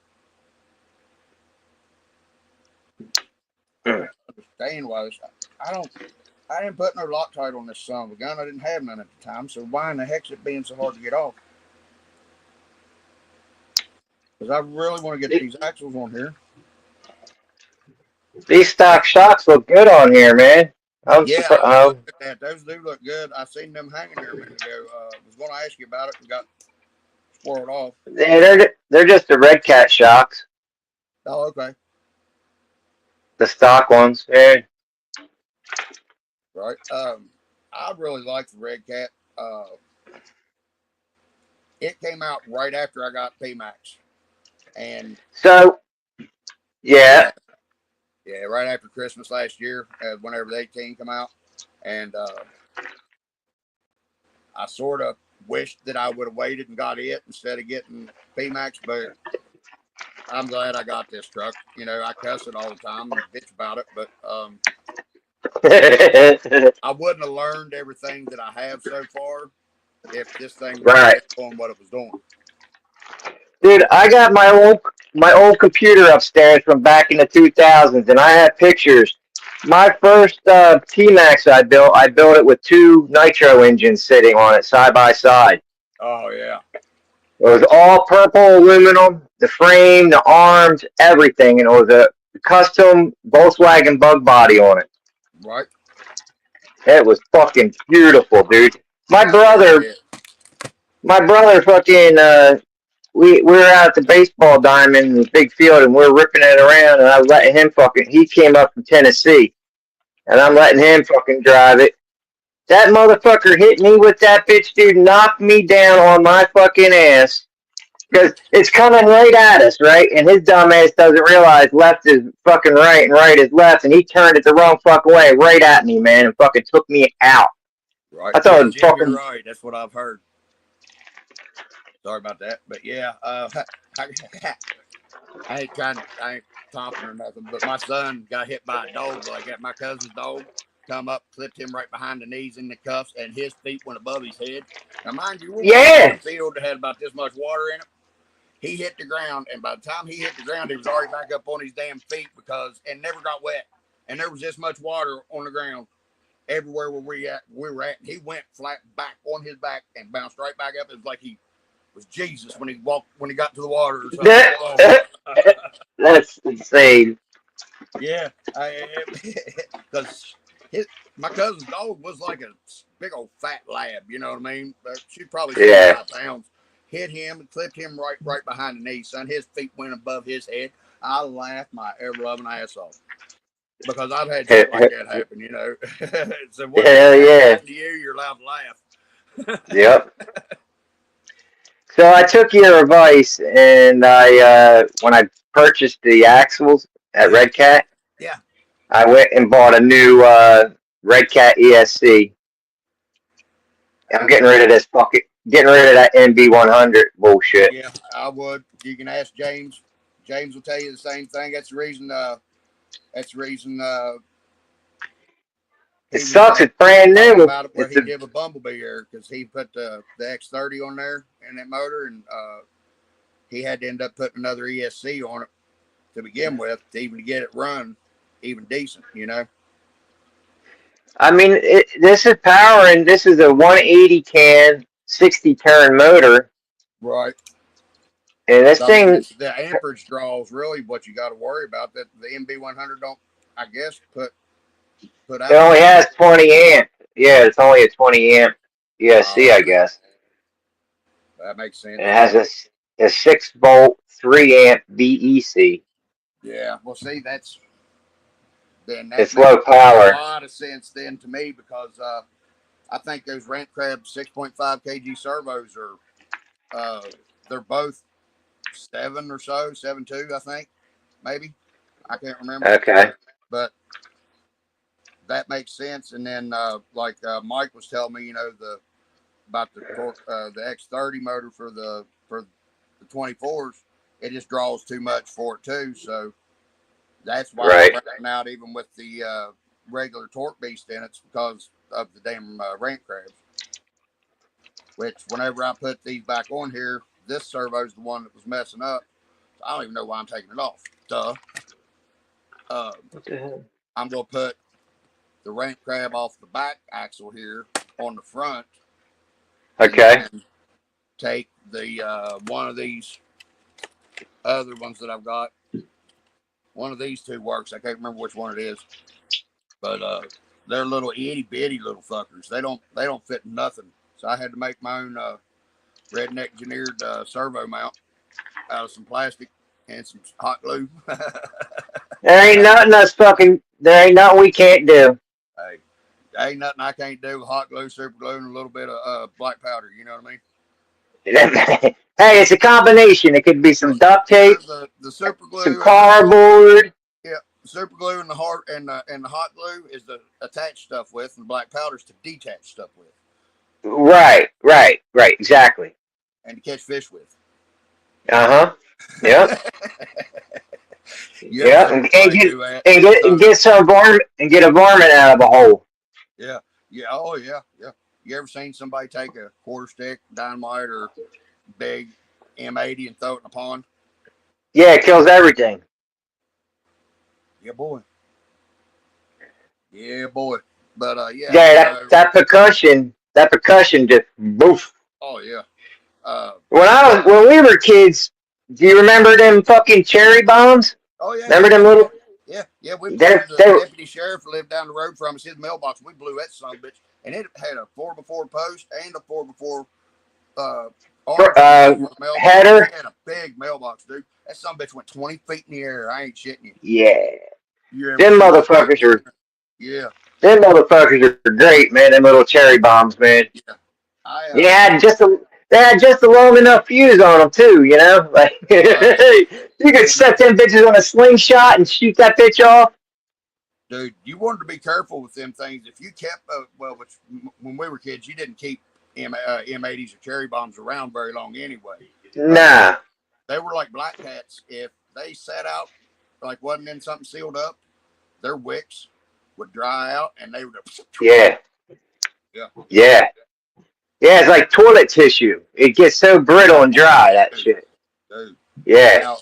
Mm. Understand was I didn't put no Loctite on this son of a gun. I didn't have none at the time. So why in the heck's it being so hard to get off? Because I really want to get these axles on here. These stock shocks look good on here, man. I'm Yeah, surprised. I was looking at that. Those do look good. I seen them hanging there a minute ago. Was going to ask you about it and got squirreled off. They're just the red cat shocks, Oh, okay. the stock ones. Yeah. Right. I really like the Red Cat. Uh, it came out right after I got PMAX, and So yeah. uh, yeah, right after Christmas last year, whenever the 18 come out, and I sort of wished that I would have waited and got it instead of getting PMAX, but I'm glad I got this truck. You know, I cuss it all the time and bitch about it, but I wouldn't have learned everything that I have so far if this thing would have Right. been doing what it was doing. Dude, I got my old computer upstairs from back in the 2000s, and I have pictures. My first T-Max I built it with two nitro engines sitting on it side by side. Oh yeah, It was all purple aluminum, the frame, the arms, everything, and it was a custom Volkswagen bug body on it. right. It was fucking beautiful, dude. My I bet it brother, did. my brother, fucking, we were out at the baseball diamond in the big field, and we were ripping it around, and I was letting him fucking. He came up from Tennessee, and I'm Right. letting him fucking drive it. That motherfucker hit me with that bitch, dude. Knocked me down on my fucking ass. Because it's coming right at us, right? And his dumb ass doesn't realize left is fucking right and right is left, and he turned it the wrong fucking way right at me, man, and fucking took me out. Right. I thought Yeah, it was Jim, you're fucking. right. That's what I've heard. Sorry about that, but yeah, I, I ain't talking or nothing. But my son got hit by a dog like that. My cousin's dog come up, clipped him right behind the knees in the cuffs, and his feet went above his head. Now, mind you, we're walking in a Yeah! field that had about this much water in it. He hit the ground, and by the time he hit the ground, he was already back up on his damn feet and never got wet. And there was this much water on the ground everywhere where we were at. And he went flat back on his back and bounced right back up. It was like he was Jesus when he got to the water or something. Oh, That's insane. yeah, because his my cousin's dog was like a big old fat lab. You know what I mean? She's probably Yeah. 75 pounds. Hit him and clipped him right behind the knee. Son, his feet went above his head. I laughed my ever loving ass off because I've had shit like that happen. You know, so whatever Hell yeah. happened to you, you're allowed to laugh. Yep. So I took your advice, and when I purchased the axles at Yeah, Red Cat, yeah. I went and bought a new Red Cat ESC. I'm getting rid of this fucking, getting rid of that NB100 bullshit. Yeah, I would. You can ask James. James will tell you the same thing. That's the reason. That's the reason It he was sucks. It's brand talking new. about it where It's he a did a Bumblebee air because he put the X30 on there in that motor, and he had to end up putting another ESC on it to begin with to even get it run even decent. You know. I mean, this is power, and this is a 180 can, 60 turn motor, Right. and this So, I mean, thing it's the amperage draws really what you got to worry about. That the MB100 don't, I guess, put it out only that has much. 20 amp. Yeah, it's only a 20 amp ESC, I Okay, guess. that makes And it sense. has a 6 volt, 3 amp VEC. Yeah. Well, see, that It's makes low a power. lot of sense then to me because I think those Rent Crab 6.5 kg servos are they're both 7 or so, 7.2, I think, maybe. I can't remember, Okay. but that makes sense. And then like Mike was telling me, you know, the about the torque, the X30 motor for the 24s, it just draws too much for it too. So that's why I'm Right. running out even with the regular torque beast in it. It's because of the damn rant crabs. which whenever I put these back on here, this servo's the one that was messing up. So I don't even know why I'm taking it off. Duh. Uh, What the hell? I'm going to put the ramp crab off the back axle here on the front, and Okay. then take the one of these other ones that I've got. One of these two works. I can't remember which one it is, but they're little itty bitty little fuckers. They don't fit in nothing. So I had to make my own redneck engineered servo mount out of some plastic and some hot glue. There ain't nothing us fucking. There ain't nothing we can't do. Hey, ain't nothing I can't do with hot glue, super glue, and a little bit of black powder. You know what I mean? Hey, it's a combination. It could be some duct tape, The super some glue and cardboard. yeah, the super glue and the hard and the hot glue is the attached stuff with, and the black powder's to detach stuff with, Right. Exactly. and to catch fish with. Uh huh. Yep. You ever Yep. seen And somebody get do that? and get and So get some varmint and get a varmint out of a hole. yeah, yeah, oh yeah. You ever seen somebody take a quarter stick dynamite or big M80 and throw it in a pond? Yeah, it kills everything. Yeah, boy. Yeah, boy. But yeah. Yeah, So that percussion just boof. oh yeah. Uh, When we were kids, do you remember them fucking cherry bombs? oh yeah, Remember them little? yeah. We They blew the they deputy sheriff who lived down the road from us his mailbox. We blew that son of a bitch, and it had a 4x4 post and a 4x4 uh, arm uh for the mailbox. He header. had a big mailbox, dude. That son of a bitch went 20 feet in the air. I ain't shitting you. Yeah, You ever them see that thing? motherfuckers are Yeah, them motherfuckers are great, man. Them little cherry bombs, man. yeah. I Yeah, they had just a long enough fuse on them too. You know, like right. you could And set them bitches on a slingshot and shoot that bitch off. dude, you wanted to be careful with them things. If you kept, which when we were kids, you didn't keep M80s or cherry bombs around very long anyway. But Nah. they were like black cats. If they sat out, like wasn't in something sealed up, their wicks would dry out and they would, Yeah. yeah, Yeah. Yeah, it's like toilet tissue. It gets so brittle and dry, that dude, shit. dude. Yeah.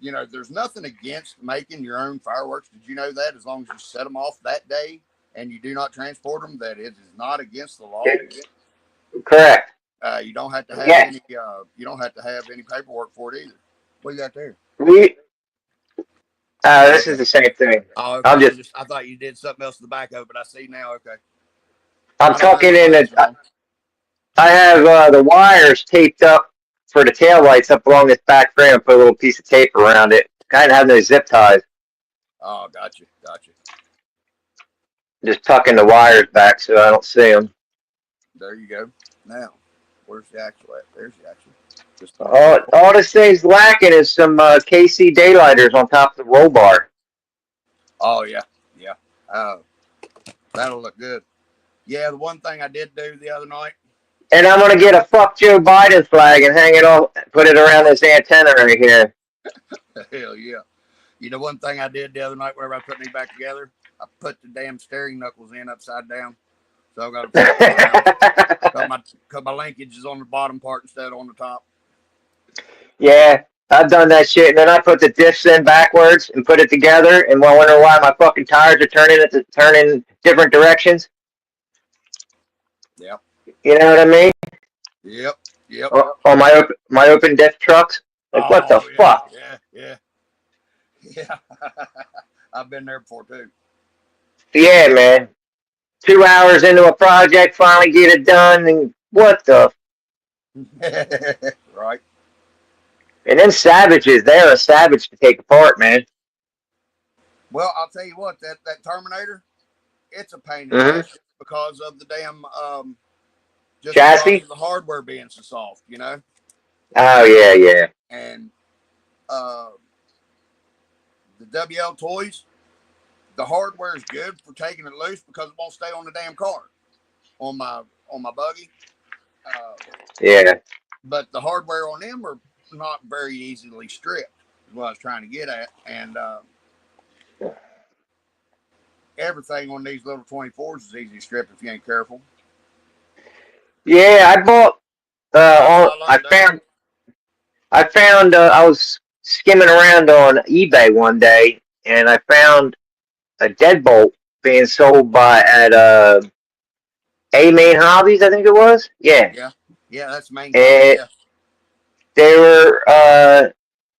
Now, there's nothing against making your own fireworks. Did you know that? As long as you set them off that day and you do not transport them, that it is not against the law. Correct. You don't have to have Yeah. any. You don't have to have any paperwork for it either. What you got there? We Oh, this is okay. the same thing. Oh, okay. I'm just I thought you did something else in the back of it, but I see now. Okay. I'm I don't have tucking my in it. glasses on. I have the wires taped up for the tail lights up along this back frame. I put a little piece of tape around it. Kind of have no zip ties. Oh, gotcha. Just tucking the wires back so I don't see them. There you go. Now, where's the actual at? There's the actual. Just 24. All this thing's lacking is some KC daylighters on top of the roll bar. Oh yeah. Uh, that'll look good. Yeah, the one thing I did do the other night. And I'm gonna get a fuck Joe Biden flag and hang it all, put it around this antenna right here. Hell yeah. You know, one thing I did the other night whenever I put these back together, I put the damn steering knuckles in upside down. So I got to flip them around. Cut my linkage is on the bottom part instead of on the top. Yeah, I've done that shit, and then I put the diffs in backwards and put it together, and I wonder why my fucking tires are turning different directions. Yep. You know what I mean? Yep. On my open diff trucks. Like what the Oh yeah, fuck? yeah. I've been there before too. Yeah, man. 2 hours into a project, finally get it done, and what the? Right. And then savages, they're a savage to take apart, man. Well, I'll tell you what, that Terminator, it's a pain in the Mm-hmm. ass because of the damn just because Chassis? of the hardware being so soft, Oh yeah. And uh, the WL toys, the hardware is good for taking it loose because it won't stay on the damn car on my buggy. Uh, Yeah. but the hardware on them are not very easily stripped. Is what I was trying to get at, and everything on these little 24s is easy to strip if you ain't careful. Yeah, I I like that. found I was skimming around on eBay one day, and I found a deadbolt being sold by at A Main Hobbies, I think it was. Yeah, Yeah, yeah, that's main hobby. and Yeah, they were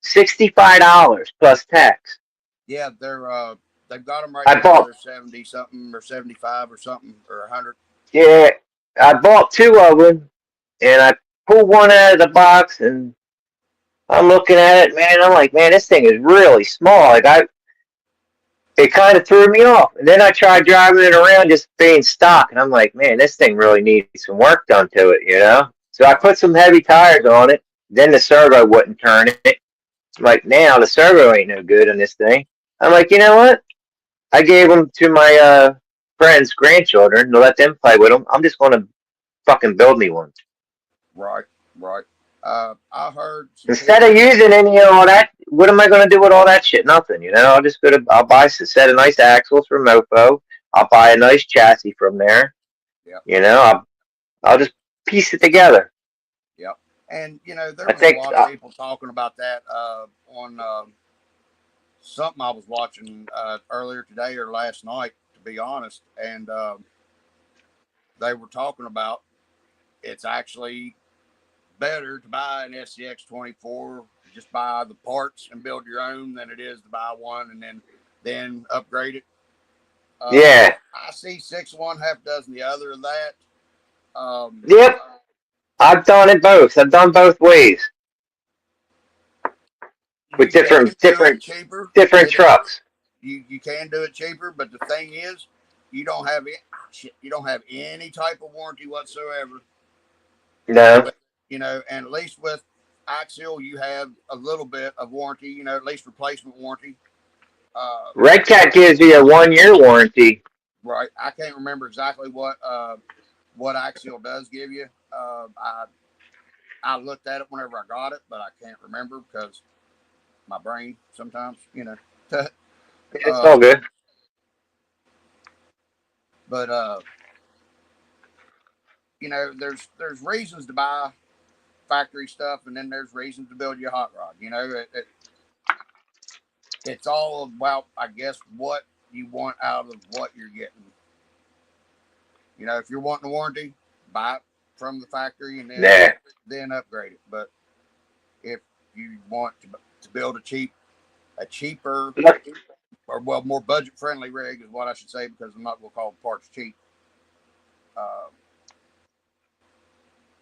$65 plus tax. yeah, they've got them right I now. bought They're 70 something or 75 or something or 100. yeah, I bought two of them, and I pulled one out of the box, and I'm looking at it, man. I'm like, man, this thing is really small. It kind of threw me off. And then I tried driving it around just being stock, and I'm like, man, this thing really needs some work done to it, you know? So I Right. put some heavy tires on it. Then the servo wouldn't turn it. Like, now the servo ain't no good on this thing. I'm like, you know what? I gave them to my friends' grandchildren to let them play with them. I'm just going to fucking build me one. Right, right. I heard some Instead of people. using any of all that, what am I going to do with all that shit? Nothing, you know. I'll buy a set of nice axles from Mofo. I'll buy a nice chassis from there. Yeah, You know, I'll just piece it together. yeah. And there I was a think, lot of people talking about that on something I was watching earlier today or last night, to be honest. And they were talking about it's actually better to buy an SCX 24, just buy the parts and build your own, than it is to buy one and then upgrade it. yeah, I see six one, half dozen the other of that. Um, yep. I've done it both. I've done both ways with you can do it cheaper. different It is trucks. you can do it cheaper, but the thing is, you don't have it. You don't have any type of warranty whatsoever. No, With and at least with Axial, you have a little bit of warranty. At least replacement warranty. Uh, Red Cat gives you a 1 year warranty. right. I can't remember exactly what Axial does give you. I looked at it whenever I got it, but I can't remember because my brain sometimes, It's all uh, good. but there's reasons to buy factory stuff, and then there's reasons to build your hot rod. It's all about, I guess, what you want out of what you're getting. If you're wanting a warranty, buy it from the factory and then Nah. then upgrade it. But if you want to build a cheaper, Look, or well, more budget friendly rig is what I should say, because I'm not going to call parts cheap. Uh,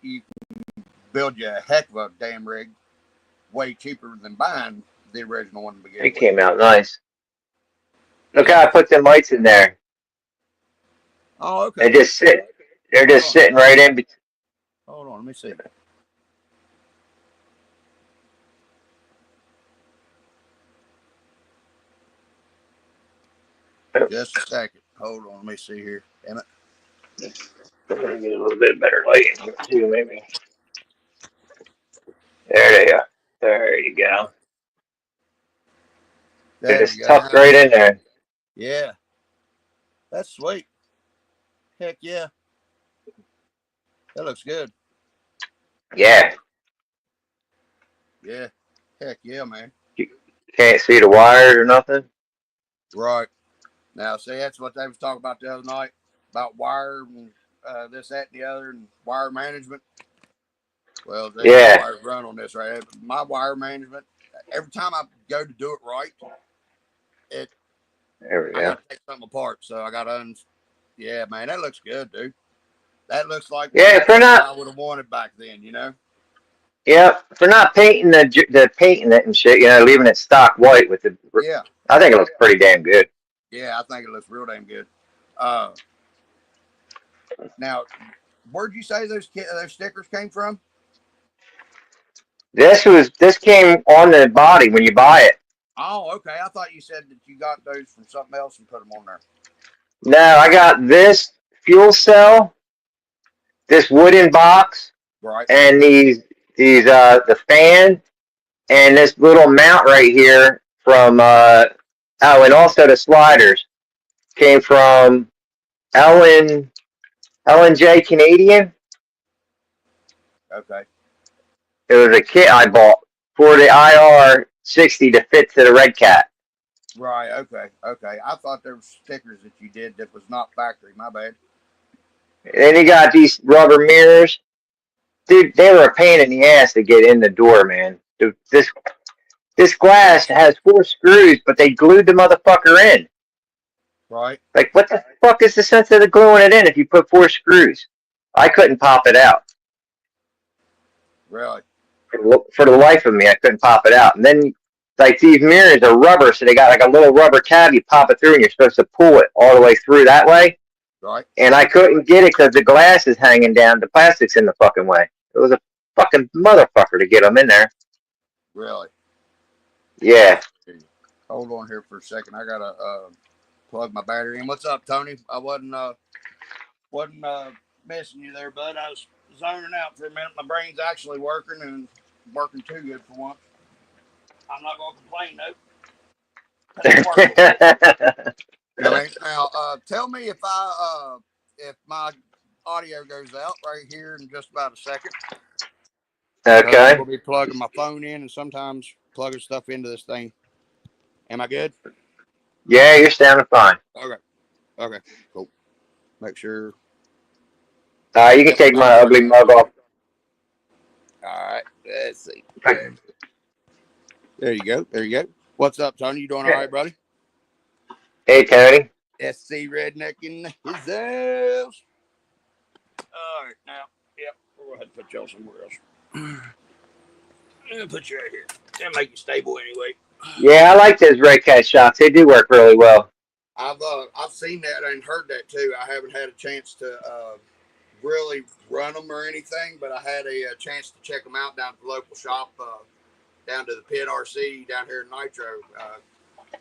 you build you a heck of a damn rig way cheaper than buying the original one to begin it with. came out nice. Look Yeah. how I put them lights in there. Oh, They okay. just sit. They're Hold just on. sitting right in between. Hold on. Let me see. Just a second. Hold on. Let me see here. Damn it. I'm gonna get a little bit better light in here too, maybe. There they are. There you go. They're There we just go. tucked Now, right in there. yeah, that's sweet. Heck yeah, that looks good. Yeah. Yeah, heck yeah, man. You can't see the wires or nothing. Right. Now, see, that's what they was talking about the other night, about wire and this, that, and the other, and wire management. Well, there's no Yeah. wires run on this, right? My wire management, every time I go to do it right, it There we I go. got to take something apart. So I got to yeah, man, that looks good, dude. That looks like the Yeah, if they're something not. I would have wanted back then. Yeah, if they're not painting the painting it and shit, leaving it stock white with the. Yeah, I think it looks pretty damn good. yeah, I think it looks real damn good. Uh, Now, where'd you say those stickers came from? This came on the body when you buy it. Oh, okay. I thought you said that you got those from something else and put them on there. No, I got this fuel cell, this wooden box, Right. and these the fan and this little mount right here from and also the sliders came from Ellen J Canadian. Okay. It was a kit I bought for the IR 60 to fit to the Red Cat. Right. Okay. Okay. I thought there were stickers that you did that was not factory. My bad. And then you got these rubber mirrors. Dude, they were a pain in the ass to get in the door, man. Dude, this glass has 4 screws, but they glued the motherfucker in. Right. Like, what the fuck is the sense of the gluing it in if you put 4 screws? I couldn't pop it out. Really. For the life of me, I couldn't pop it out. And then, like, these mirrors are rubber, so they got like a little rubber tab. You pop it through, and you're supposed to pull it all the way through that way. Right. And I couldn't get it because the glass is hanging down. The plastic's in the fucking way. It was a fucking motherfucker to get them in there. Really. Yeah. Hold on here for a second. I gotta plug my battery in. What's up, Tony? I wasn't missing you there, bud. I was zoning out for a minute. My brain's actually working and working too good for once. I'm not gonna complain though. You know what I mean? Now, tell me if my audio goes out right here in just about a second. Okay. I'm gonna be plugging my phone in and sometimes plugging stuff into this thing. Am I good? Yeah, you're sounding fine. Okay. Okay. Cool. Make sure. You can Yep, take my I'm ugly working. mug off. All right. Let's see. There you go. There you go. What's up, Tony? You doing all right, buddy? Hey, Tony. SC Redneck in his house. All right. Now, yep. We'll go ahead and put y'all somewhere else. I'll put you right here. They'll make you stable anyway. Yeah, I like those Red Cat shots. They do work really well. I've seen that and heard that too. I haven't had a chance to really run them or anything, but I had a chance to check them out down at the local shop, down to the Pit RC down here in Nitro.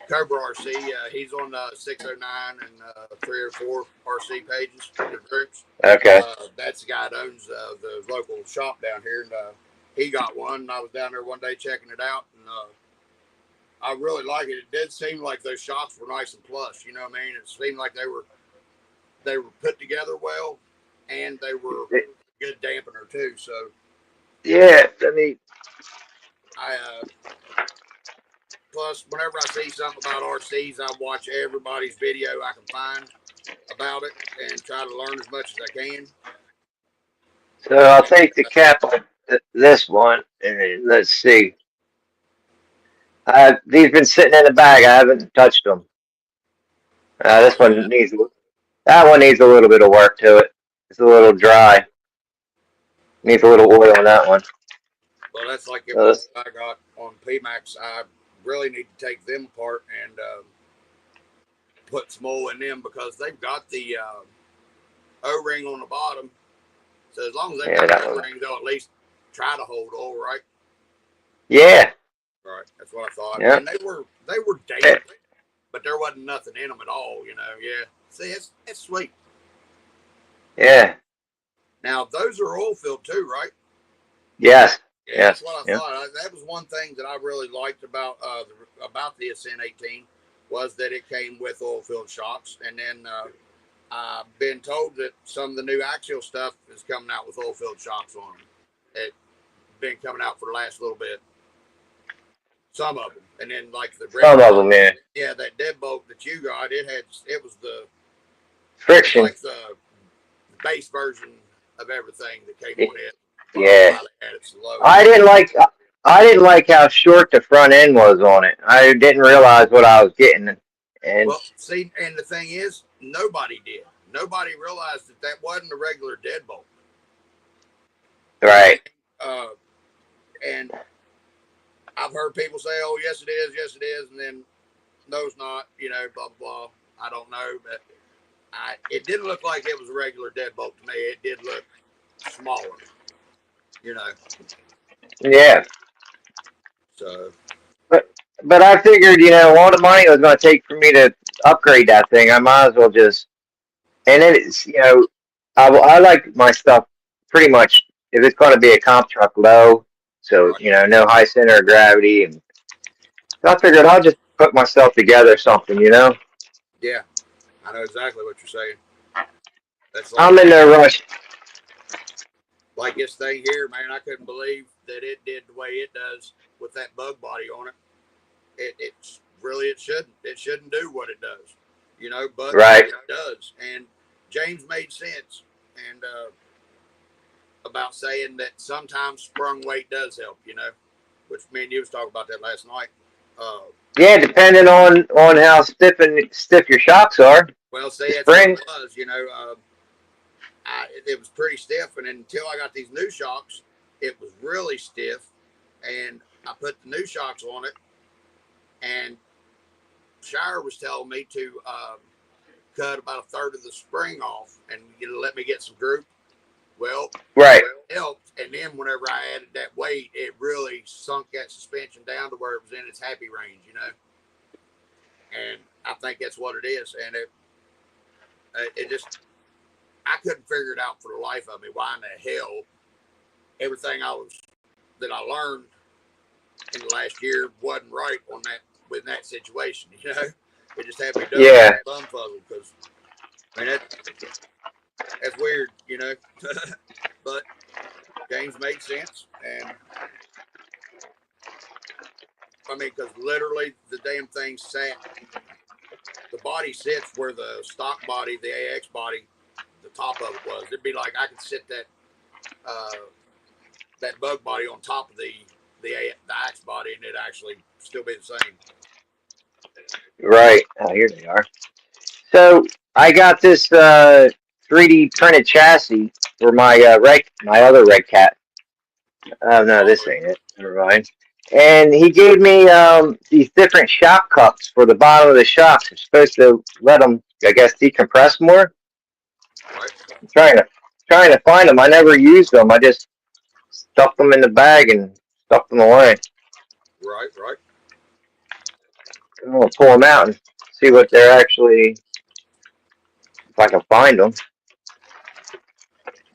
Cobra RC, he's on 609 and 304 RC pages, the groups. Okay. That's the guy that owns the local shop down here, and he got one. And I was down there one day checking it out, and I really like it. It did seem like those shots were nice and plush. You know what I mean? It seemed like they were put together well, and they were good dampener too. So yeah, I mean, plus whenever I see something about RCs, I watch everybody's video I can find about it and try to learn as much as I can. so I'll take the cap on this one, and let's see. These been sitting in the bag. I haven't touched them. This one needs. That one needs a little bit of work to it. It's a little dry. Needs a little oil on that one. Well, that's like everything I got on PMAX. I really need to take them apart and put some oil in them because they've got the O-ring on the bottom. So as long as they've got the O-ring, they'll at least try to hold oil, right? Yeah. Right. That's what I thought. Yep. And they were damp, but there wasn't nothing in them at all. You know. Yeah. See, it's sweet. Yeah. Now those are oil filled too, right? Yes. Yeah, yes. That's what I thought. That was one thing that I really liked about the Ascent 18 was that it came with oil filled shocks, and then I've been told that some of the new axial stuff is coming out with oil filled shocks on them. It's been coming out for the last little bit. Some of them, and then like the some of them, yeah. Yeah, that deadbolt that you got, it was the friction, like the base version of everything that came on it. Yeah, I didn't like how short the front end was on it. I didn't realize what I was getting, and well, see, and the thing is, nobody did. Nobody realized that wasn't a regular deadbolt. Right. And I've heard people say, "Oh, yes it is," and then no, it's not. You know, blah blah blah. I don't know, but it didn't look like it was a regular deadbolt to me. It did look smaller. You know. Yeah. So. But I figured, all the money it was going to take for me to upgrade that thing, I might as well just. And then it's, I like my stuff pretty much. If it's going to be a comp truck, low, so Right. No high center of gravity, and so I figured I'll just put myself together something, Yeah, I know exactly what you're saying. That's I'm in no rush. Like this thing here, man, I couldn't believe that it did the way it does with that bug body on it. It's really it shouldn't do what it does, you know, but Right. it does. And James made sense and about saying that sometimes sprung weight does help, you know, which me and you was talking about that last night. Uh, Yeah, depending on how stiff your shocks are, well, see, the that's what spring. it was, you know. It was pretty stiff, and until I got these new shocks, it was really stiff. And I put the new shocks on it, and Shire was telling me to cut about a third of the spring off and let me get some droop. Well, Right. it helped. And then whenever I added that weight, it really sunk that suspension down to where it was in its happy range, you know. And I think that's what it is. And it just, I couldn't figure it out for the life of me. Why in the hell everything that I learned in the last year wasn't right on that with that situation, you know. It just had me double Yeah. bumfuzzled because I mean that's weird, you know. But James made sense, and I mean because literally the damn thing sat. The body sits where the stock body, the AX body, the top of it was. It'd be like I could sit that bug body on top of the axe body, and it'd actually still be the same. Right. Oh, here they are. So I got this 3D printed chassis for my my other red cat. Oh no, Oh, this ain't it. Never mind. And he gave me these different shock cups for the bottom of the shocks. I'm supposed to let them, I guess, decompress more. right, I'm trying to find them. I never used them. I just stuffed them in the bag and stuffed them away. right. I'm gonna pull them out and see what they're actually, if I can find them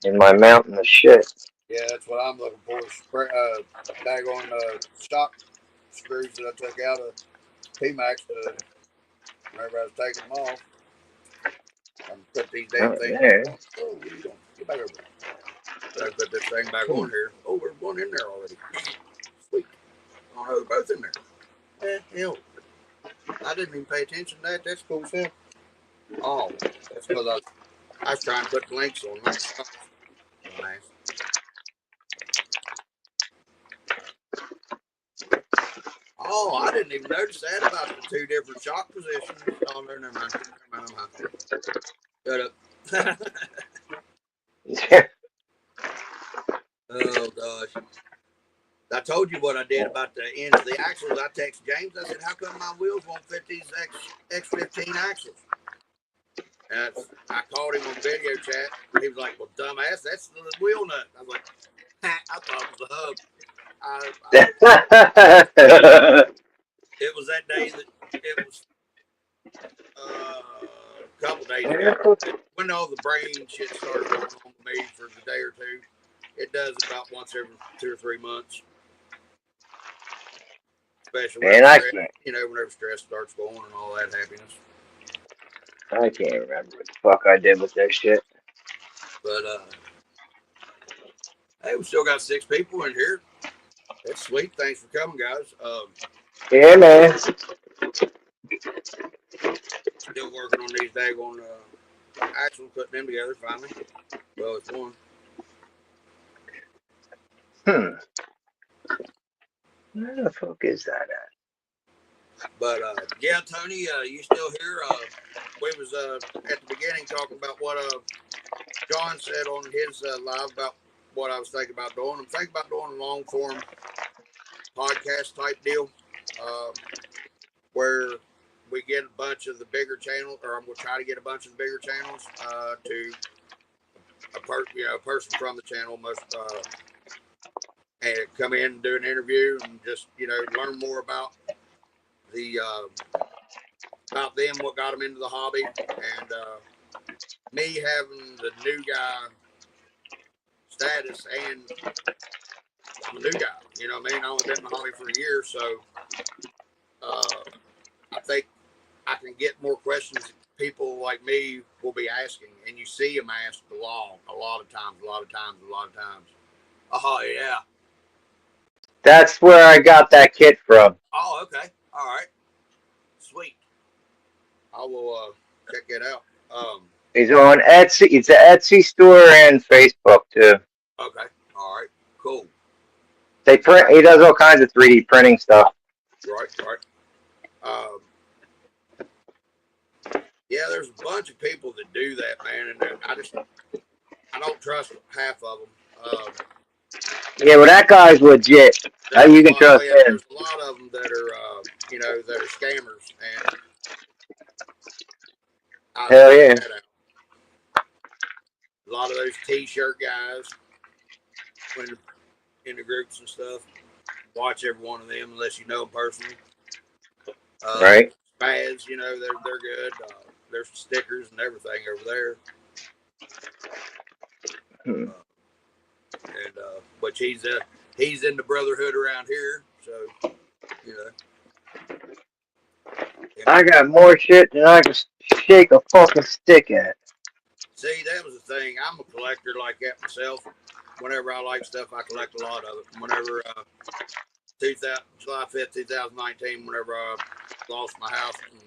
in my mountain of shit. Yeah, that's what I'm looking for. Daggone shock screws that I took out of P-Max whenever I was taking them off. I'm put these damn Oh, things back there. on. Oh, what are you doing? Get back over here. So I put this thing back Hmm. on here. Oh, there's one in there already. Sweet. Oh, no, they're both in there. Hell. I didn't even pay attention to that. That's cool stuff. Oh, that's because I was trying to put blinks on, not shocks. Dumbass. Oh, I didn't even notice that about the two different shock positions. Oh, no, never mind. Never mind. Shut up. Oh, gosh. I told you what I did about the ends of the axles. I texted James. I said, how come my wheels won't fit these X15 axles? And I called him on video chat. He was like, well, dumbass, that's the wheel nut. I was like, I thought it was the hub. It was that day that it was a couple days ago. When all the brain shit started going on to me for the day or two, it does it about once every 2 or 3 months. Especially Man, whenever stress, whenever stress starts going and all that happiness. I can't remember what the fuck I did with that shit. But hey, we still got 6 people in here. That's sweet. Thanks for coming, guys. Yeah, man. Still working on these daggone axles, putting them together finally. Well, it's one. Hmm. Where the fuck is that at? But yeah, Tony, you still here? We was at the beginning talking about what John said on his live about what I was thinking about doing. I'm thinking about doing a long form podcast type deal where we get a bunch of the bigger channels, or I'm going to try to get a bunch of the bigger channels to a person from the channel must and come in and do an interview and just learn more about about them, what got them into the hobby, and me having the new guy status, and I'm a new guy. You know what I mean? I've only been in the hobby for a year, so I think I can get more questions people like me will be asking, and you see them asked a lot of times, a lot of times, a lot of times. Oh yeah. That's where I got that kit from. Oh okay. All right. Sweet. I will check it out. He's on Etsy. It's an Etsy store and Facebook too. Okay. All right. Cool. They print. He does all kinds of 3D printing stuff. Right. Right. Um, yeah, there's a bunch of people that do that, man, and I don't trust half of them. Yeah, well, that guy's legit. How There's you a can lot. trust Yeah, him? there's a lot of them that are that are scammers, and I Hell found yeah. that out. A lot of those T-shirt guys, when in the groups and stuff, watch every one of them unless you know them personally. Right. Spaz, they're good. There's stickers and everything over there. Hmm. And which he's in the brotherhood around here, so you know. I got more shit than I can shake a fucking stick at. See, that was the thing. I'm a collector like that myself. Whenever I like stuff, I collect a lot of it. Whenever July 5th, 2019, whenever I lost my house and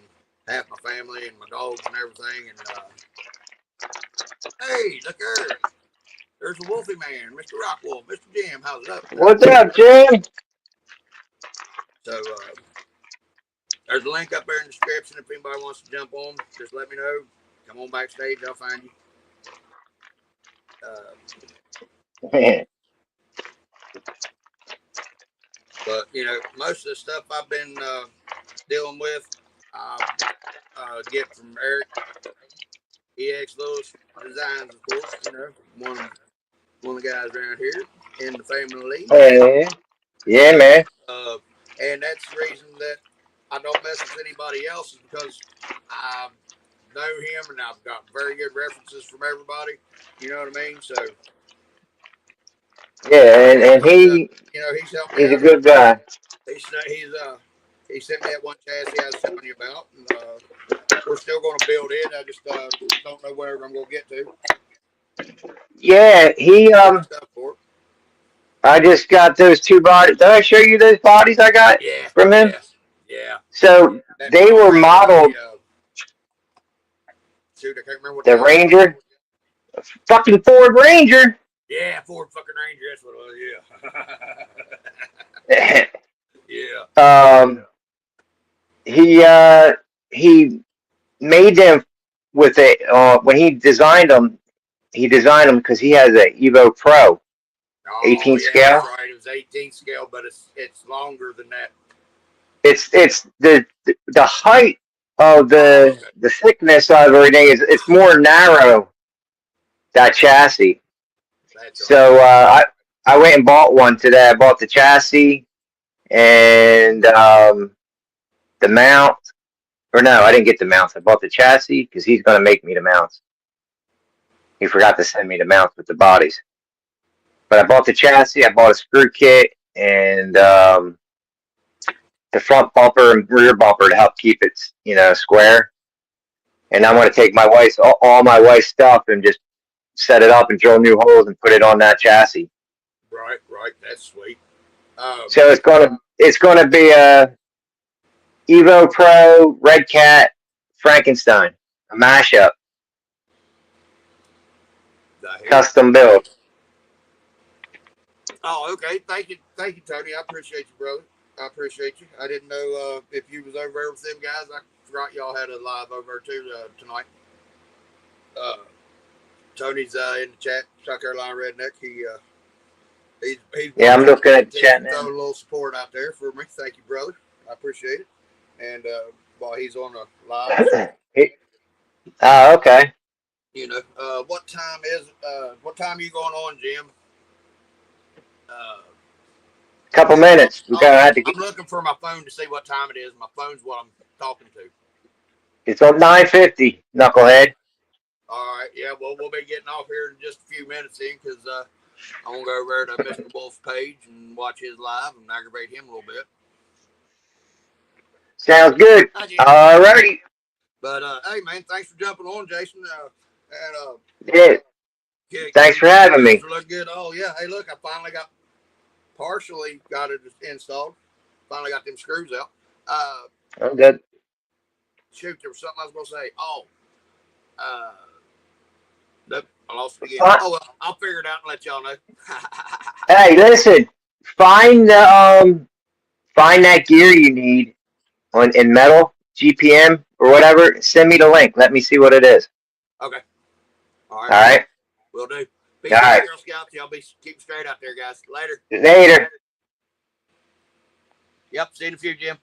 half my family and my dogs and everything, and hey, look there. There's a Wolfie Man, Mr. Rockwolf, Mr. Jim. How's it up? What's up, Jim? So there's a link up there in the description. If anybody wants to jump on, just let me know. Come on backstage, I'll find you. Man. But most of the stuff I've been dealing with, I get from Eric EX Lewis Designs, of course. One of the guys around here in the family. Hey. Yeah, man. And that's the reason that I don't mess with anybody else is because I know him and I've got very good references from everybody. You know what I mean? So Yeah, and he's helped me he's a out here. good guy. He sent me that one chassis I was telling you about, and we're still going to build it. I just don't know where I'm going to get to. Yeah, Stuff for it. I just got those two bodies. Did I show you those bodies I got from him? Yeah. So That they were Ranger, modeled. Shoot, I can't remember what The Ranger, fucking Ford Ranger. Yeah, Ford fucking Ranger. That's what it was. Yeah. Yeah. He made them with a when he designed them. He designed them because he has a Evo Pro, 18 scale. That's right. It was 18 scale, but it's longer than that. It's the height of the thickness of everything is it's more narrow, that chassis. That's so I went and bought one today. I bought the chassis and the mount. Or no, I didn't get the mounts. I bought the chassis because he's going to make me the mounts. He forgot to send me the mounts with the bodies. But I bought the chassis. I bought a screw kit and the front bumper and rear bumper to help keep it, square. And I want to take my wife's all my wife's stuff and just set it up and drill new holes and put it on that chassis. Right. That's sweet. So it's gonna be a Evo Pro Red Cat Frankenstein, a mashup, custom build. Oh, okay. Thank you, Tony. I appreciate you, brother. I appreciate you. I didn't know if you was over there with them guys. I forgot y'all had a live over too tonight. Tony's in the chat. South Carolina Redneck. He's yeah. I'm looking at the chat now. Throw a little support out there for me. Thank you, brother. I appreciate it. And while he's on a live, oh, okay. What time is? What time are you going on, Jim? Couple minutes. I'm looking for my phone to see what time it is. My phone's what I'm talking to. It's on 9:50, knucklehead. All right. Yeah. Well, we'll be getting off here in just a few minutes then, because I'm gonna go over to Mr. Wolf's page and watch his live and aggravate him a little bit. Sounds good. All righty. But hey, man, thanks for jumping on, Jason. And Yeah, thanks for your having screws me. are looking good. Oh yeah, hey, look, I finally partially got it installed. Finally got them screws out. Uh, I'm good. shoot, there was something I was going to say. Oh, uh, nope, I lost it again. Fi- Oh well, I'll figure it out and let y'all know. Hey, listen, find the find that gear you need on in metal, GPM or whatever. Send me the link. Let me see what it is. Okay, all right, All right. will do. All Peace out, right. Girl Scouts. Y'all be keep straight out there, guys. Later. Later. Yep, see you in a few, Jim.